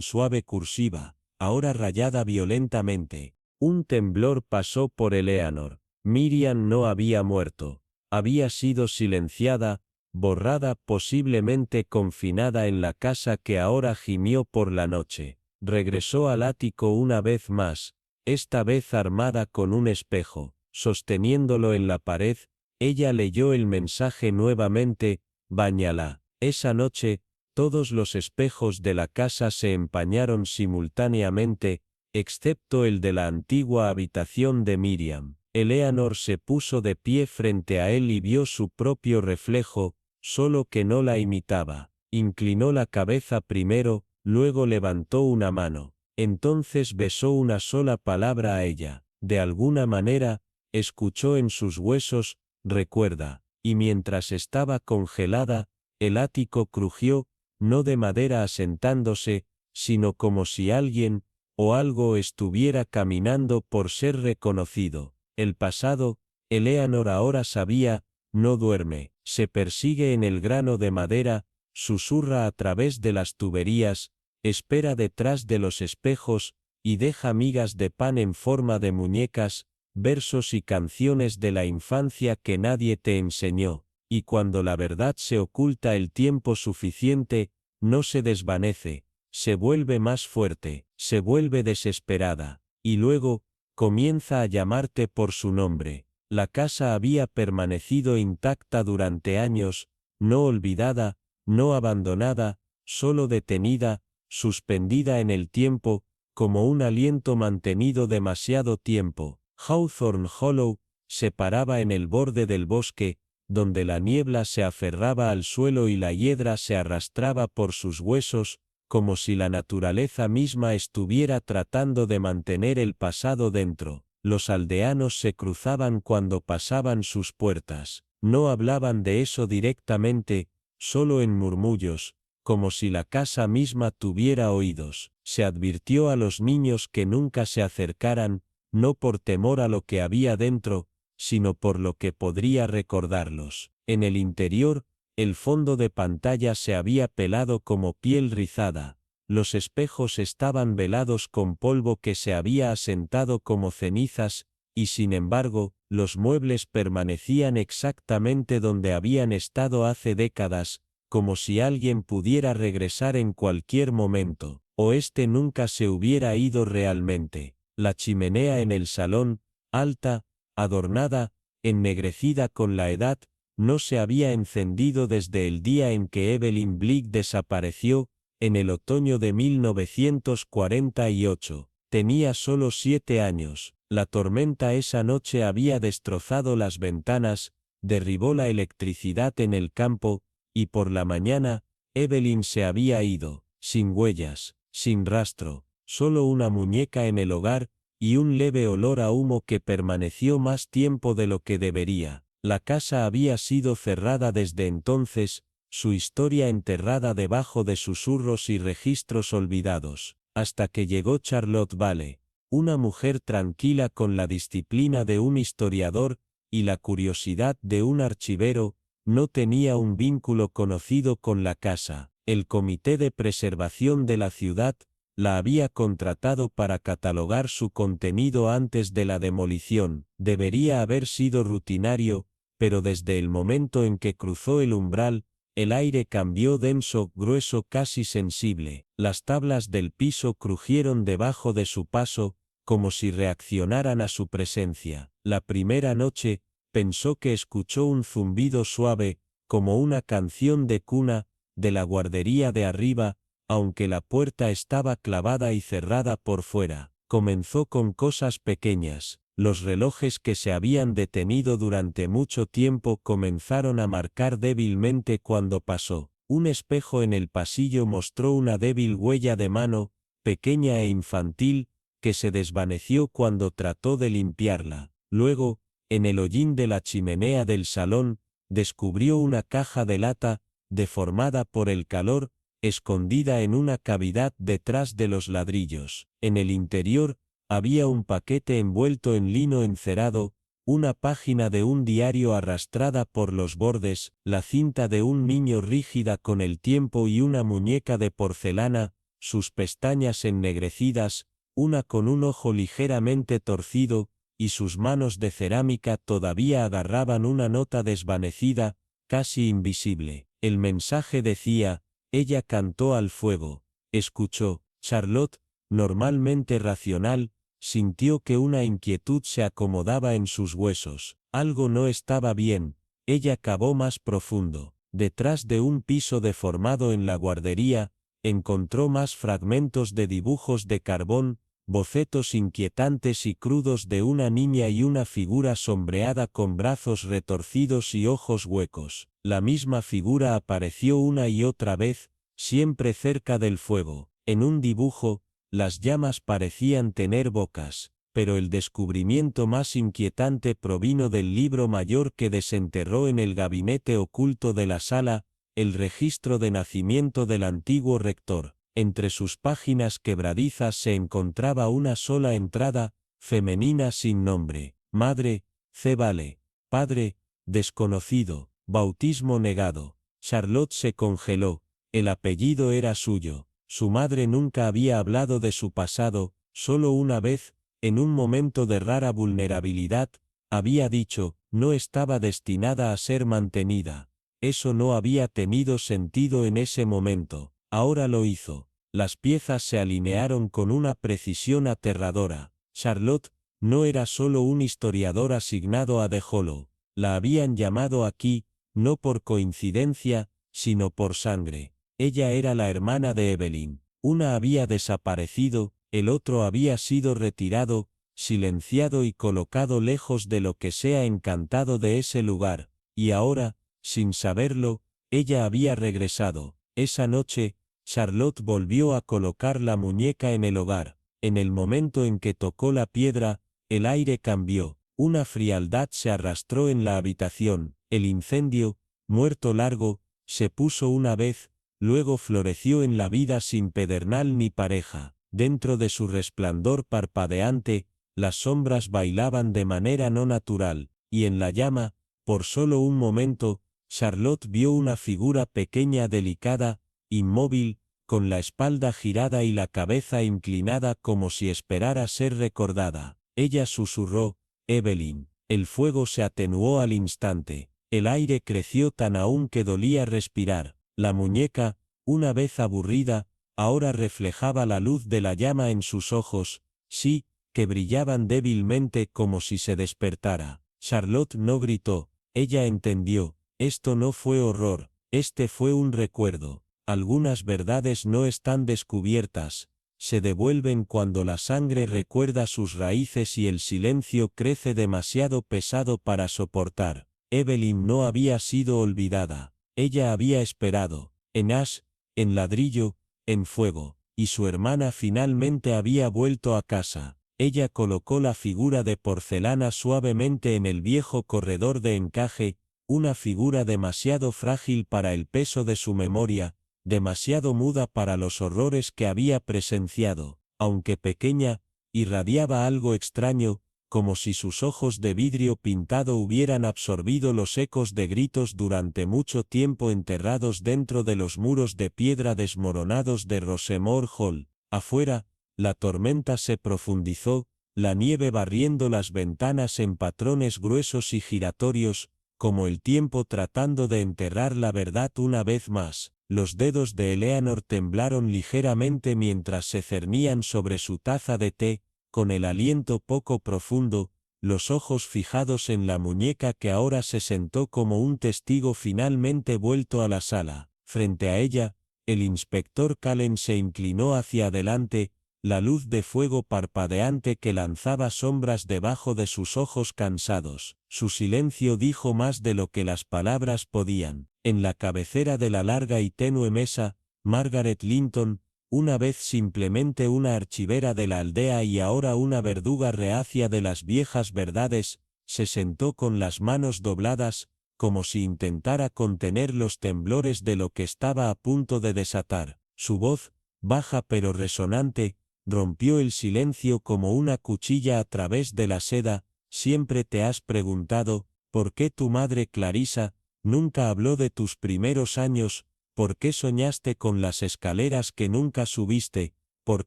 suave cursiva, ahora rayada violentamente. Un temblor pasó por Eleanor. Miriam no había muerto. Había sido silenciada, borrada, posiblemente confinada en la casa que ahora gimió por la noche. Regresó al ático una vez más, esta vez armada con un espejo. Sosteniéndolo en la pared, ella leyó el mensaje nuevamente, báñala. Esa noche, todos los espejos de la casa se empañaron simultáneamente, excepto el de la antigua habitación de Miriam. Eleanor se puso de pie frente a él y vio su propio reflejo, solo que no la imitaba. Inclinó la cabeza primero, luego levantó una mano. Entonces besó una sola palabra a ella. De alguna manera, escuchó en sus huesos, recuerda. Y mientras estaba congelada, el ático crujió, no de madera asentándose, sino como si alguien, o algo estuviera caminando por ser reconocido. El pasado, Eleanor ahora sabía, no duerme, se persigue en el grano de madera, susurra a través de las tuberías, espera detrás de los espejos, y deja migas de pan en forma de muñecas, versos y canciones de la infancia que nadie te enseñó. Y cuando la verdad se oculta el tiempo suficiente, no se desvanece, se vuelve más fuerte, se vuelve desesperada, y luego, Comienza a llamarte por su nombre. La casa había permanecido intacta durante años, no olvidada, no abandonada, solo detenida, suspendida en el tiempo, como un aliento mantenido demasiado tiempo. Hawthorne Hollow se paraba en el borde del bosque, donde la niebla se aferraba al suelo y la hiedra se arrastraba por sus huesos, como si la naturaleza misma estuviera tratando de mantener el pasado dentro. Los aldeanos se cruzaban cuando pasaban sus puertas. No hablaban de eso directamente, solo en murmullos, como si la casa misma tuviera oídos. Se advirtió a los niños que nunca se acercaran, no por temor a lo que había dentro, sino por lo que podría recordarlos. En el interior, el fondo de pantalla se había pelado como piel rizada, los espejos estaban velados con polvo que se había asentado como cenizas, y sin embargo, los muebles permanecían exactamente donde habían estado hace décadas, como si alguien pudiera regresar en cualquier momento, o este nunca se hubiera ido realmente. La chimenea en el salón, alta, adornada, ennegrecida con la edad, no se había encendido desde el día en que Evelyn Blick desapareció, en el otoño de 1948. Tenía solo 7 años. La tormenta esa noche había destrozado las ventanas, derribó la electricidad en el campo, y por la mañana, Evelyn se había ido, sin huellas, sin rastro, solo una muñeca en el hogar, y un leve olor a humo que permaneció más tiempo de lo que debería. La casa había sido cerrada desde entonces, su historia enterrada debajo de susurros y registros olvidados, hasta que llegó Charlotte Vale, una mujer tranquila con la disciplina de un historiador y la curiosidad de un archivero. No tenía un vínculo conocido con la casa. El Comité de Preservación de la ciudad la había contratado para catalogar su contenido antes de la demolición. Debería haber sido rutinario, pero desde el momento en que cruzó el umbral, el aire cambió denso, grueso, casi sensible. Las tablas del piso crujieron debajo de su paso, como si reaccionaran a su presencia. La primera noche, pensó que escuchó un zumbido suave, como una canción de cuna, de la guardería de arriba, aunque la puerta estaba clavada y cerrada por fuera. Comenzó con cosas pequeñas. Los relojes que se habían detenido durante mucho tiempo comenzaron a marcar débilmente cuando pasó. Un espejo en el pasillo mostró una débil huella de mano, pequeña e infantil, que se desvaneció cuando trató de limpiarla. Luego, en el hollín de la chimenea del salón, descubrió una caja de lata, deformada por el calor, escondida en una cavidad detrás de los ladrillos. En el interior, había un paquete envuelto en lino encerado, una página de un diario arrastrada por los bordes, la cinta de un niño rígida con el tiempo y una muñeca de porcelana, sus pestañas ennegrecidas, una con un ojo ligeramente torcido, y sus manos de cerámica todavía agarraban una nota desvanecida, casi invisible. El mensaje decía: ella cantó al fuego. Escuchó. Charlotte, normalmente racional, sintió que una inquietud se acomodaba en sus huesos. Algo no estaba bien. Ella cavó más profundo. Detrás de un piso deformado en la guardería, encontró más fragmentos de dibujos de carbón, bocetos inquietantes y crudos de una niña y una figura sombreada con brazos retorcidos y ojos huecos. La misma figura apareció una y otra vez, siempre cerca del fuego. En un dibujo, las llamas parecían tener bocas, pero el descubrimiento más inquietante provino del libro mayor que desenterró en el gabinete oculto de la sala, el registro de nacimiento del antiguo rector. Entre sus páginas quebradizas se encontraba una sola entrada, femenina sin nombre: madre, C. Vale; padre, desconocido; bautismo negado. Charlotte se congeló. El apellido era suyo. Su madre nunca había hablado de su pasado, solo una vez, en un momento de rara vulnerabilidad, había dicho: no estaba destinada a ser mantenida. Eso no había tenido sentido en ese momento. Ahora lo hizo. Las piezas se alinearon con una precisión aterradora. Charlotte, No era solo un historiador asignado a The Hollow. La habían llamado aquí, no por coincidencia, sino por sangre. Ella era la hermana de Evelyn. Una había desaparecido, el otro había sido retirado, silenciado y colocado lejos de lo que sea encantado de ese lugar, y ahora, sin saberlo, ella había regresado. Esa noche, Charlotte volvió a colocar la muñeca en el hogar. En el momento en que tocó la piedra, el aire cambió, una frialdad se arrastró en la habitación, el incendio, muerto largo, se puso una vez, luego floreció en la vida sin pedernal ni pareja. Dentro de su resplandor parpadeante, las sombras bailaban de manera no natural, y en la llama, por solo un momento, Charlotte vio una figura pequeña delicada, inmóvil, con la espalda girada y la cabeza inclinada como si esperara ser recordada. Ella susurró, Evelyn. El fuego se atenuó al instante. El aire creció tan aún que dolía respirar. La muñeca, una vez aburrida, ahora reflejaba la luz de la llama en sus ojos, sí, que brillaban débilmente como si se despertara. Charlotte no gritó. Ella entendió. Esto no fue horror, este fue un recuerdo. Algunas verdades no están descubiertas, se devuelven cuando la sangre recuerda sus raíces y el silencio crece demasiado pesado para soportar. Evelyn no había sido olvidada, ella había esperado, en ash, en ladrillo, en fuego, y su hermana finalmente había vuelto a casa. Ella colocó la figura de porcelana suavemente en el viejo corredor de encaje, una figura demasiado frágil para el peso de su memoria, demasiado muda para los horrores que había presenciado, aunque pequeña, irradiaba algo extraño, como si sus ojos de vidrio pintado hubieran absorbido los ecos de gritos durante mucho tiempo enterrados dentro de los muros de piedra desmoronados de Rosemore Hall. Afuera, la tormenta se profundizó, la nieve barriendo las ventanas en patrones gruesos y giratorios, como el tiempo tratando de enterrar la verdad una vez más. Los dedos de Eleanor temblaron ligeramente mientras se cernían sobre su taza de té, con el aliento poco profundo, los ojos fijados en la muñeca que ahora se sentó como un testigo finalmente vuelto a la sala. Frente a ella, el inspector Cullen se inclinó hacia adelante, la luz de fuego parpadeante que lanzaba sombras debajo de sus ojos cansados. Su silencio dijo más de lo que las palabras podían. En la cabecera de la larga y tenue mesa, Margaret Linton, una vez simplemente una archivera de la aldea y ahora una verduga reacia de las viejas verdades, se sentó con las manos dobladas, como si intentara contener los temblores de lo que estaba a punto de desatar. Su voz, baja pero resonante, rompió el silencio como una cuchilla a través de la seda. Siempre te has preguntado, ¿por qué tu madre Clarissa nunca habló de tus primeros años? ¿Por qué soñaste con las escaleras que nunca subiste? ¿Por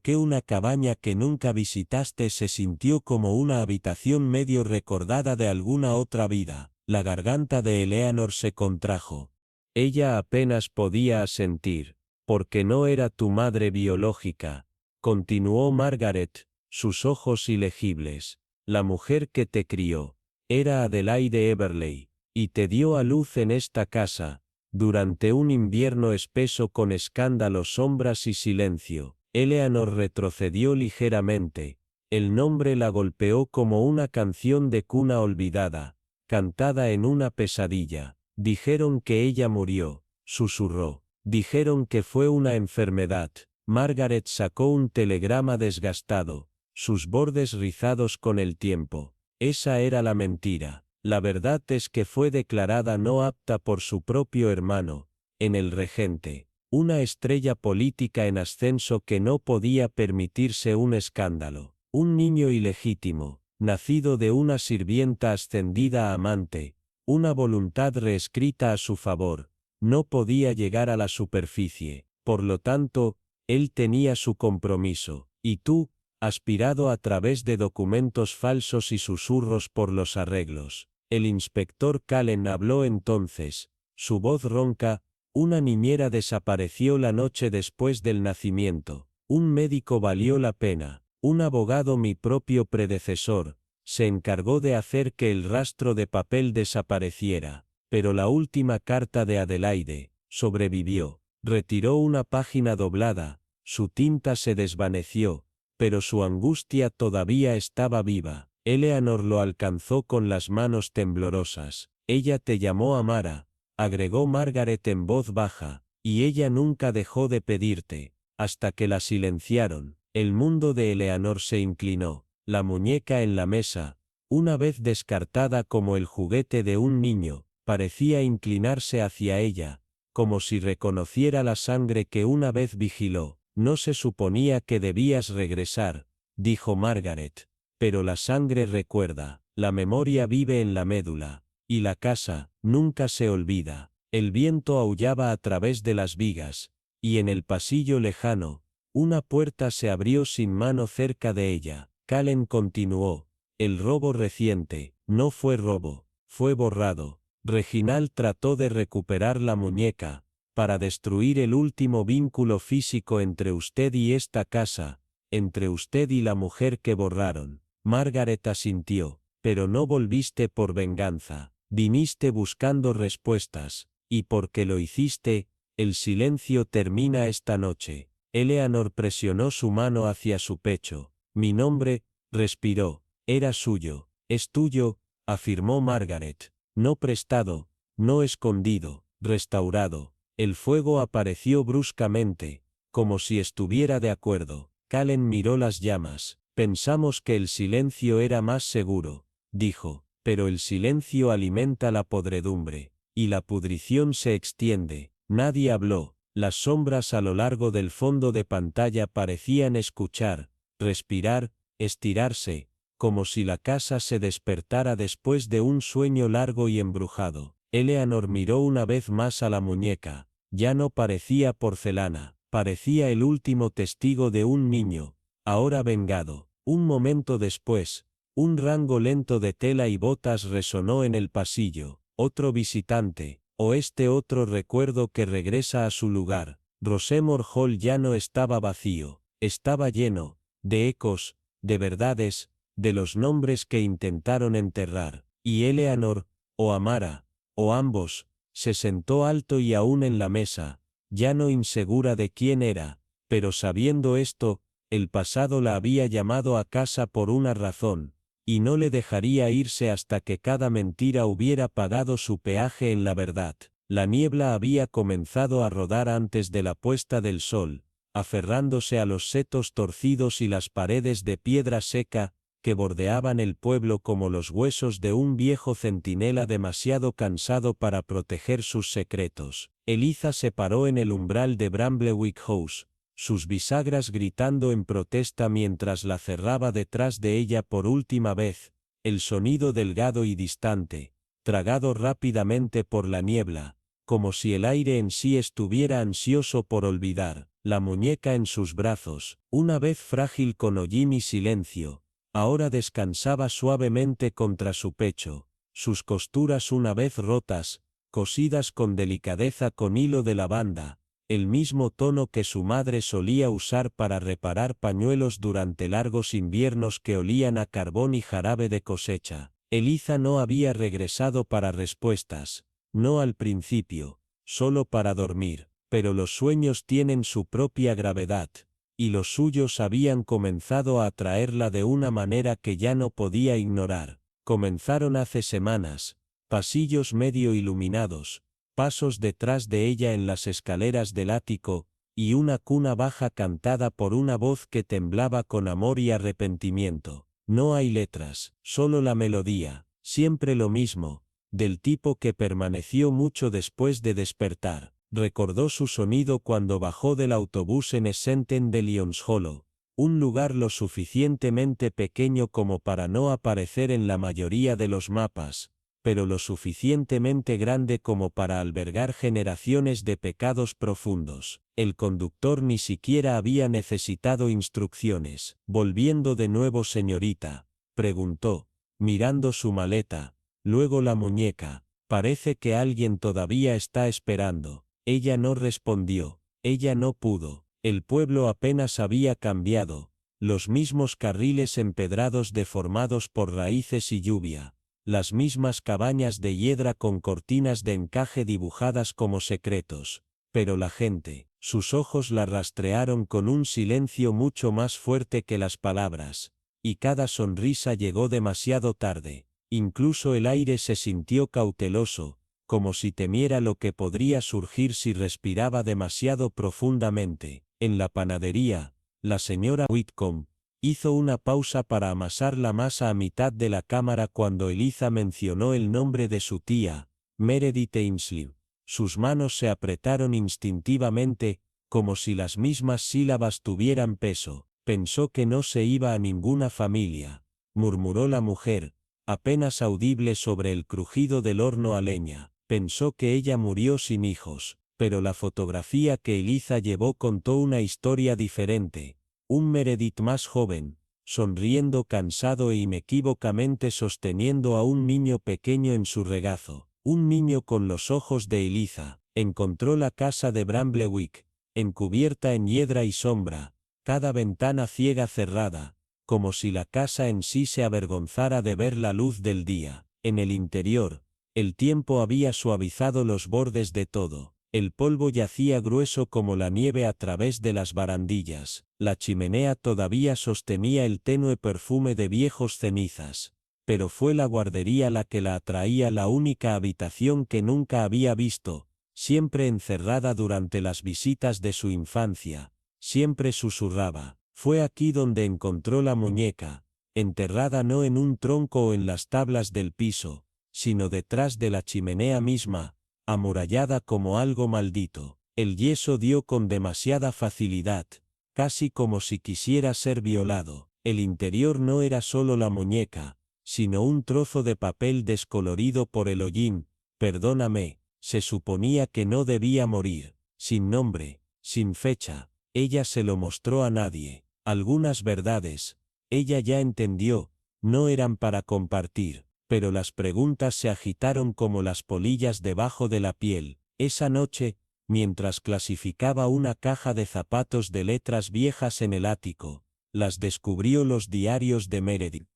qué una cabaña que nunca visitaste se sintió como una habitación medio recordada de alguna otra vida? La garganta de Eleanor se contrajo. Ella apenas podía asentir. Porque no era tu madre biológica, continuó Margaret, sus ojos ilegibles. La mujer que te crió era Adelaide Everley, y te dio a luz en esta casa, durante un invierno espeso con escándalos, sombras y silencio. Eleanor retrocedió ligeramente. El nombre la golpeó como una canción de cuna olvidada, cantada en una pesadilla. Dijeron que ella murió, susurró. Dijeron que fue una enfermedad. Margaret sacó un telegrama desgastado, sus bordes rizados con el tiempo. Esa era la mentira. La verdad es que fue declarada no apta por su propio hermano, en el regente, una estrella política en ascenso que no podía permitirse un escándalo. Un niño ilegítimo, nacido de una sirvienta ascendida a amante, una voluntad reescrita a su favor. No podía llegar a la superficie, por lo tanto, él tenía su compromiso, y tú, aspirado a través de documentos falsos y susurros por los arreglos. El inspector Cullen habló entonces, su voz ronca. Una niñera desapareció la noche después del nacimiento, un médico valió la pena, un abogado mi propio predecesor, se encargó de hacer que el rastro de papel desapareciera, pero la última carta de Adelaide sobrevivió. Retiró una página doblada, su tinta se desvaneció, pero su angustia todavía estaba viva. Eleanor lo alcanzó con las manos temblorosas. Ella te llamó Amara, agregó Margaret en voz baja, y ella nunca dejó de pedirte, hasta que la silenciaron. El mundo de Eleanor se inclinó. La muñeca en la mesa, una vez descartada como el juguete de un niño, parecía inclinarse hacia ella, como si reconociera la sangre que una vez vigiló. No se suponía que debías regresar, dijo Margaret, pero la sangre recuerda, la memoria vive en la médula, y la casa nunca se olvida. El viento aullaba a través de las vigas, y en el pasillo lejano, una puerta se abrió sin mano cerca de ella. Callen continuó, el robo reciente, no fue robo, fue borrado. Reginald trató de recuperar la muñeca, para destruir el último vínculo físico entre usted y esta casa, entre usted y la mujer que borraron. Margaret asintió, pero no volviste por venganza, viniste buscando respuestas, y porque lo hiciste, el silencio termina esta noche. Eleanor presionó su mano hacia su pecho. Mi nombre, respiró, era suyo, es tuyo, afirmó Margaret, no prestado, no escondido, restaurado. El fuego apareció bruscamente, como si estuviera de acuerdo. Callen miró las llamas. Pensamos que el silencio era más seguro, dijo, pero el silencio alimenta la podredumbre, y la pudrición se extiende. Nadie habló. Las sombras a lo largo del fondo de pantalla parecían escuchar, respirar, estirarse, como si la casa se despertara después de un sueño largo y embrujado. Eleanor miró una vez más a la muñeca. Ya no parecía porcelana, parecía el último testigo de un niño, ahora vengado. Un momento después, un rango lento de tela y botas resonó en el pasillo. Otro visitante, o este otro recuerdo que regresa a su lugar. Rosemore Hall ya no estaba vacío, estaba lleno, de ecos, de verdades, de los nombres que intentaron enterrar. Y Eleanor, o Amara, o ambos, se sentó alto y aún en la mesa, ya no insegura de quién era, pero sabiendo esto, el pasado la había llamado a casa por una razón, y no le dejaría irse hasta que cada mentira hubiera pagado su peaje en la verdad. La niebla había comenzado a rodar antes de la puesta del sol, aferrándose a los setos torcidos y las paredes de piedra seca, que bordeaban el pueblo como los huesos de un viejo centinela demasiado cansado para proteger sus secretos. Eliza se paró en el umbral de Bramblewick House, sus bisagras gritando en protesta mientras la cerraba detrás de ella por última vez, el sonido delgado y distante, tragado rápidamente por la niebla, como si el aire en sí estuviera ansioso por olvidar. La muñeca en sus brazos, una vez frágil con hollín y silencio, ahora descansaba suavemente contra su pecho, sus costuras una vez rotas, cosidas con delicadeza con hilo de lavanda, el mismo tono que su madre solía usar para reparar pañuelos durante largos inviernos que olían a carbón y jarabe de cosecha. Eliza no había regresado para respuestas, no al principio, solo para dormir, pero los sueños tienen su propia gravedad, y los suyos habían comenzado a atraerla de una manera que ya no podía ignorar. Comenzaron hace semanas, pasillos medio iluminados, pasos detrás de ella en las escaleras del ático, y una cuna baja cantada por una voz que temblaba con amor y arrepentimiento. No hay letras, solo la melodía, siempre lo mismo, del tipo que permaneció mucho después de despertar. Recordó su sonido cuando bajó del autobús en Essenten de Lyons Hollow, un lugar lo suficientemente pequeño como para no aparecer en la mayoría de los mapas, pero lo suficientemente grande como para albergar generaciones de pecados profundos. El conductor ni siquiera había necesitado instrucciones. Volviendo de nuevo, señorita, preguntó, mirando su maleta, luego la muñeca. Parece que alguien todavía está esperando. Ella no respondió, ella no pudo. El pueblo apenas había cambiado, los mismos carriles empedrados deformados por raíces y lluvia, las mismas cabañas de hiedra con cortinas de encaje dibujadas como secretos. Pero la gente, sus ojos la rastrearon con un silencio mucho más fuerte que las palabras, y cada sonrisa llegó demasiado tarde. Incluso el aire se sintió cauteloso, como si temiera lo que podría surgir si respiraba demasiado profundamente. En la panadería, la señora Whitcomb hizo una pausa para amasar la masa a mitad de la cámara cuando Eliza mencionó el nombre de su tía, Meredith Ainsley. Sus manos se apretaron instintivamente, como si las mismas sílabas tuvieran peso. Pensó que no se iba a ninguna familia, murmuró la mujer, apenas audible sobre el crujido del horno a leña. Pensó que ella murió sin hijos, pero la fotografía que Eliza llevó contó una historia diferente. Un Meredith más joven, sonriendo cansado e inequívocamente sosteniendo a un niño pequeño en su regazo. Un niño con los ojos de Eliza. Encontró la casa de Bramblewick, encubierta en hiedra y sombra, cada ventana ciega cerrada, como si la casa en sí se avergonzara de ver la luz del día. En el interior, el tiempo había suavizado los bordes de todo. El polvo yacía grueso como la nieve a través de las barandillas. La chimenea todavía sostenía el tenue perfume de viejos cenizas. Pero fue la guardería la que la atraía, la única habitación que nunca había visto, siempre encerrada durante las visitas de su infancia. Siempre susurraba. Fue aquí donde encontró la muñeca, enterrada no en un tronco o en las tablas del piso, sino detrás de la chimenea misma, amurallada como algo maldito. El yeso dio con demasiada facilidad, casi como si quisiera ser violado. El interior no era solo la muñeca, sino un trozo de papel descolorido por el hollín. Perdóname, se suponía que no debía morir, sin nombre, sin fecha. Ella se lo mostró a nadie. Algunas verdades, ella ya entendió, no eran para compartir, pero las preguntas se agitaron como las polillas debajo de la piel. Esa noche, mientras clasificaba una caja de zapatos de letras viejas en el ático, las descubrió los diarios de Meredith.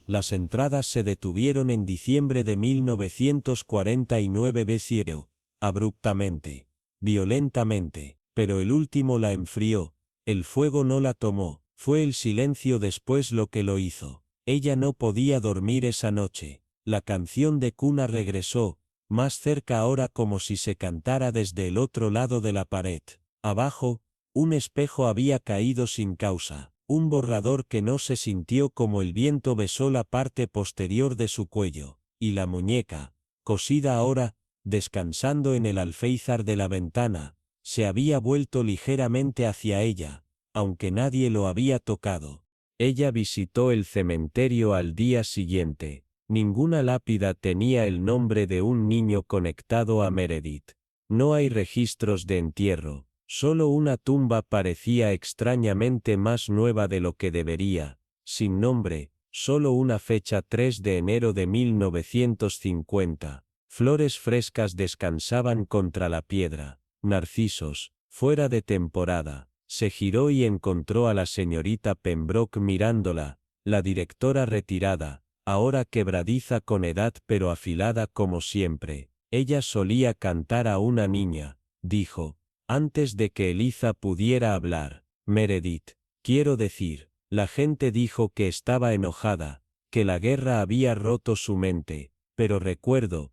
Las entradas se detuvieron en diciembre de 1949 Besiero, abruptamente, violentamente, pero el último la enfrió, el fuego no la tomó, fue el silencio después lo que lo hizo. Ella no podía dormir esa noche. La canción de cuna regresó, más cerca ahora como si se cantara desde el otro lado de la pared. Abajo, un espejo había caído sin causa. Un borrador que no se sintió como el viento besó la parte posterior de su cuello, y la muñeca, cosida ahora, descansando en el alféizar de la ventana, se había vuelto ligeramente hacia ella, aunque nadie lo había tocado. Ella visitó el cementerio al día siguiente. Ninguna lápida tenía el nombre de un niño conectado a Meredith. No hay registros de entierro. Solo una tumba parecía extrañamente más nueva de lo que debería, sin nombre, solo una fecha 3 de enero de 1950. Flores frescas descansaban contra la piedra, narcisos, fuera de temporada. Se giró y encontró a la señorita Pembroke mirándola, la directora retirada, ahora quebradiza con edad pero afilada como siempre. Ella solía cantar a una niña, dijo, antes de que Eliza pudiera hablar. Meredith, quiero decir, la gente dijo que estaba enojada, que la guerra había roto su mente, pero recuerdo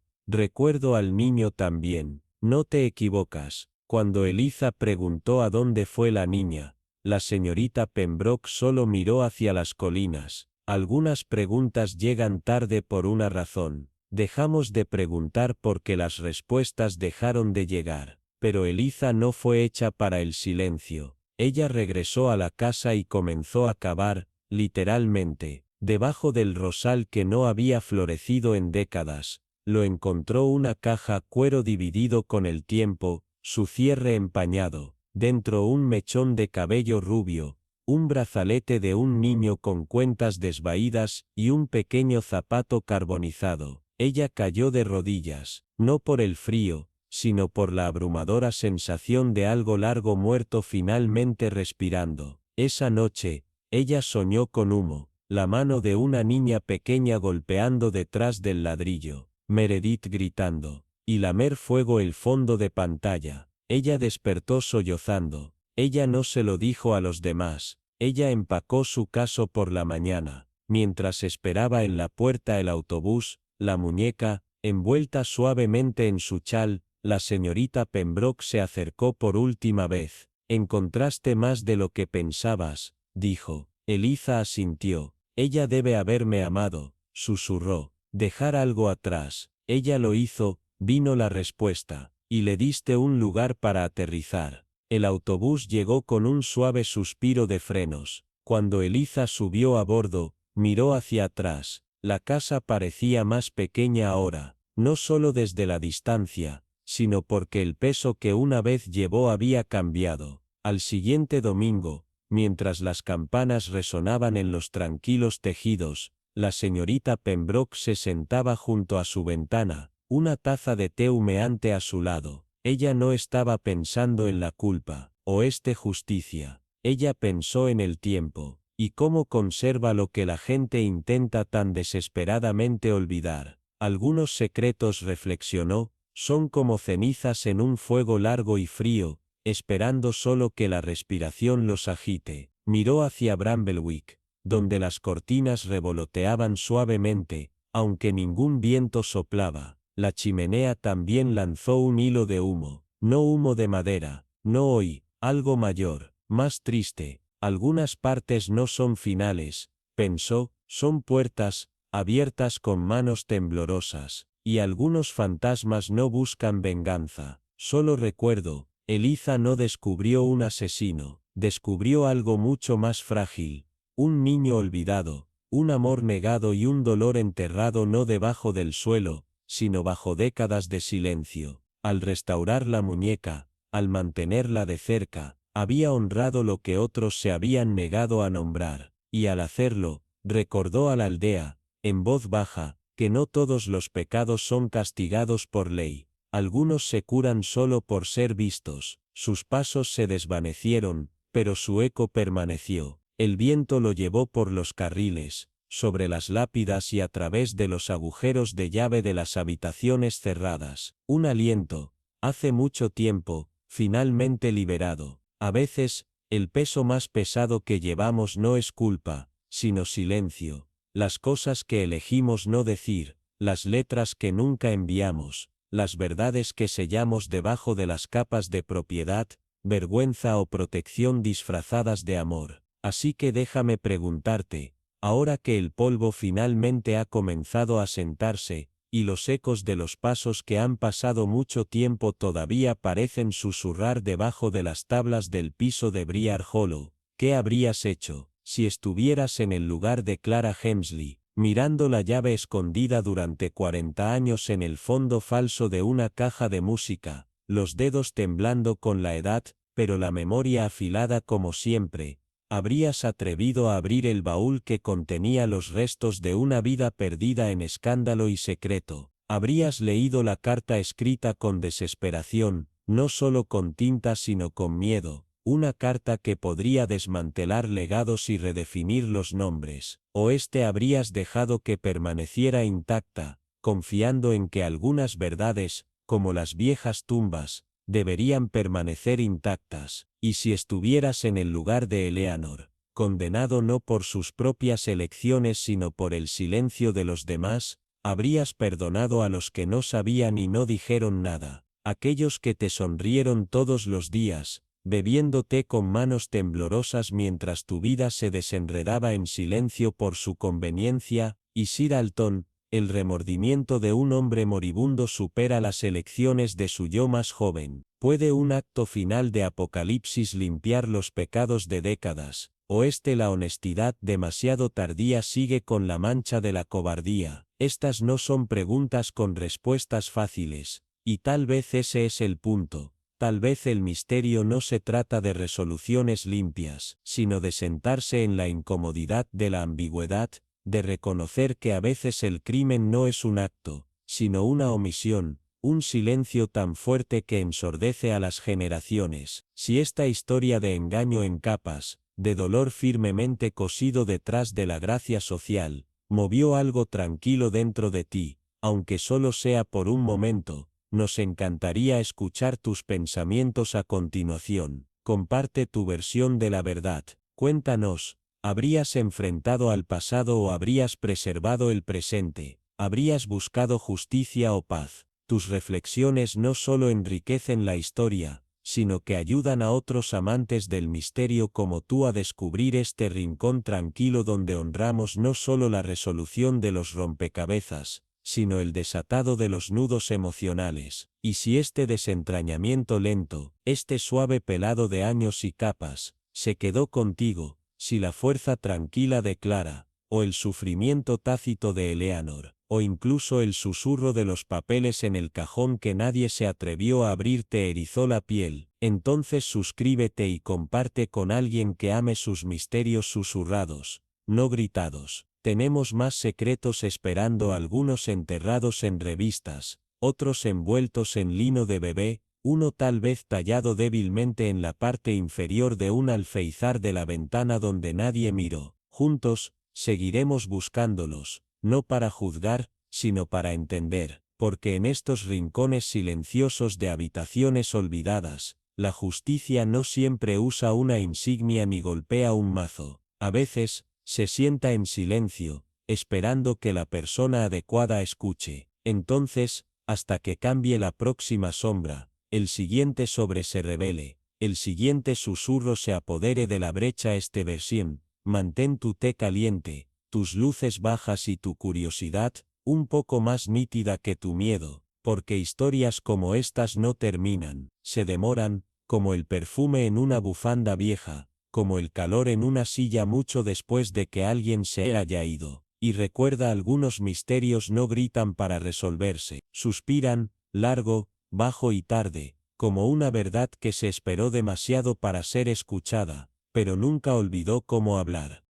al niño también. No te equivocas. Cuando Eliza preguntó a dónde fue la niña, la señorita Pembroke solo miró hacia las colinas. Algunas preguntas llegan tarde por una razón. Dejamos de preguntar porque las respuestas dejaron de llegar. Pero Eliza no fue hecha para el silencio. Ella regresó a la casa y comenzó a cavar, literalmente, debajo del rosal que no había florecido en décadas. Lo encontró una caja cuero dividido con el tiempo, su cierre empañado, dentro un mechón de cabello rubio, un brazalete de un niño con cuentas desvaídas y un pequeño zapato carbonizado. Ella cayó de rodillas, no por el frío, sino por la abrumadora sensación de algo largo muerto finalmente respirando. Esa noche, ella soñó con humo, la mano de una niña pequeña golpeando detrás del ladrillo, Meredith gritando, y lamer fuego el fondo de pantalla. Ella despertó sollozando. Ella no se lo dijo a los demás. Ella empacó su caso por la mañana. Mientras esperaba en la puerta el autobús, la muñeca, envuelta suavemente en su chal, la señorita Pembroke se acercó por última vez. Encontraste más de lo que pensabas, dijo. Eliza asintió. Ella debe haberme amado, susurró. Dejar algo atrás. Ella lo hizo, vino la respuesta. Y le diste un lugar para aterrizar. El autobús llegó con un suave suspiro de frenos. Cuando Eliza subió a bordo, miró hacia atrás. La casa parecía más pequeña ahora, no solo desde la distancia, sino porque el peso que una vez llevó había cambiado. Al siguiente domingo, mientras las campanas resonaban en los tranquilos tejidos, la señorita Pembroke se sentaba junto a su ventana, una taza de té humeante a su lado. Ella no estaba pensando en la culpa, o justicia. Ella pensó en el tiempo, y cómo conserva lo que la gente intenta tan desesperadamente olvidar. Algunos secretos, reflexionó, son como cenizas en un fuego largo y frío, esperando solo que la respiración los agite. Miró hacia Bramblewick, donde las cortinas revoloteaban suavemente, aunque ningún viento soplaba. La chimenea también lanzó un hilo de humo, no humo de madera, no hoy, algo mayor, más triste. Algunas partes no son finales, pensó, son puertas, abiertas con manos temblorosas, y algunos fantasmas no buscan venganza. Solo recuerdo, Eliza no descubrió un asesino, descubrió algo mucho más frágil, un niño olvidado, un amor negado y un dolor enterrado no debajo del suelo, sino bajo décadas de silencio. Al restaurar la muñeca, al mantenerla de cerca, había honrado lo que otros se habían negado a nombrar, y al hacerlo, recordó a la aldea, en voz baja, que no todos los pecados son castigados por ley, algunos se curan solo por ser vistos. Sus pasos se desvanecieron, pero su eco permaneció. El viento lo llevó por los carriles, sobre las lápidas y a través de los agujeros de llave de las habitaciones cerradas. Un aliento, hace mucho tiempo, finalmente liberado. A veces, el peso más pesado que llevamos no es culpa, sino silencio. Las cosas que elegimos no decir, las letras que nunca enviamos, las verdades que sellamos debajo de las capas de propiedad, vergüenza o protección disfrazadas de amor. Así que déjame preguntarte, ahora que el polvo finalmente ha comenzado a sentarse, y los ecos de los pasos que han pasado mucho tiempo todavía parecen susurrar debajo de las tablas del piso de Briar Hollow, ¿qué habrías hecho, si estuvieras en el lugar de Clara Hemsley, mirando la llave escondida durante 40 años en el fondo falso de una caja de música, los dedos temblando con la edad, pero la memoria afilada como siempre? ¿Habrías atrevido a abrir el baúl que contenía los restos de una vida perdida en escándalo y secreto? ¿Habrías leído la carta escrita con desesperación, no solo con tinta sino con miedo, una carta que podría desmantelar legados y redefinir los nombres? ¿O habrías dejado que permaneciera intacta, confiando en que algunas verdades, como las viejas tumbas, deberían permanecer intactas? Y si estuvieras en el lugar de Eleanor, condenado no por sus propias elecciones sino por el silencio de los demás, habrías perdonado a los que no sabían y no dijeron nada, aquellos que te sonrieron todos los días, bebiendo té con manos temblorosas mientras tu vida se desenredaba en silencio por su conveniencia. Y Sir Alton, el remordimiento de un hombre moribundo supera las elecciones de su yo más joven. ¿Puede un acto final de apocalipsis limpiar los pecados de décadas? ¿O la honestidad demasiado tardía sigue con la mancha de la cobardía? Estas no son preguntas con respuestas fáciles, y tal vez ese es el punto. Tal vez el misterio no se trata de resoluciones limpias, sino de sentarse en la incomodidad de la ambigüedad, de reconocer que a veces el crimen no es un acto, sino una omisión, un silencio tan fuerte que ensordece a las generaciones. Si esta historia de engaño en capas, de dolor firmemente cosido detrás de la gracia social, movió algo tranquilo dentro de ti, aunque solo sea por un momento. Nos encantaría escuchar tus pensamientos a continuación. Comparte tu versión de la verdad. Cuéntanos, ¿habrías enfrentado al pasado o habrías preservado el presente? ¿Habrías buscado justicia o paz? Tus reflexiones no solo enriquecen la historia, sino que ayudan a otros amantes del misterio como tú a descubrir este rincón tranquilo donde honramos no solo la resolución de los rompecabezas, sino el desatado de los nudos emocionales. Y si este desentrañamiento lento, este suave pelado de años y capas, se quedó contigo, si la fuerza tranquila de Clara, o el sufrimiento tácito de Eleanor, o incluso el susurro de los papeles en el cajón que nadie se atrevió a abrir te erizó la piel, entonces suscríbete y comparte con alguien que ame sus misterios susurrados, no gritados. Tenemos más secretos esperando, algunos enterrados en revistas, otros envueltos en lino de bebé, uno tal vez tallado débilmente en la parte inferior de un alféizar de la ventana donde nadie miró. Juntos, seguiremos buscándolos, no para juzgar, sino para entender, porque en estos rincones silenciosos de habitaciones olvidadas, la justicia no siempre usa una insignia ni golpea un mazo. A veces, se sienta en silencio, esperando que la persona adecuada escuche. Entonces, hasta que cambie la próxima sombra, el siguiente sobre se revele, el siguiente susurro se apodere de la brecha este versión, mantén tu té caliente, tus luces bajas y tu curiosidad, un poco más nítida que tu miedo, porque historias como estas no terminan, se demoran, como el perfume en una bufanda vieja, como el calor en una silla mucho después de que alguien se haya ido. Y recuerda, algunos misterios no gritan para resolverse, suspiran, largo, bajo y tarde, como una verdad que se esperó demasiado para ser escuchada, pero nunca olvidó cómo hablar.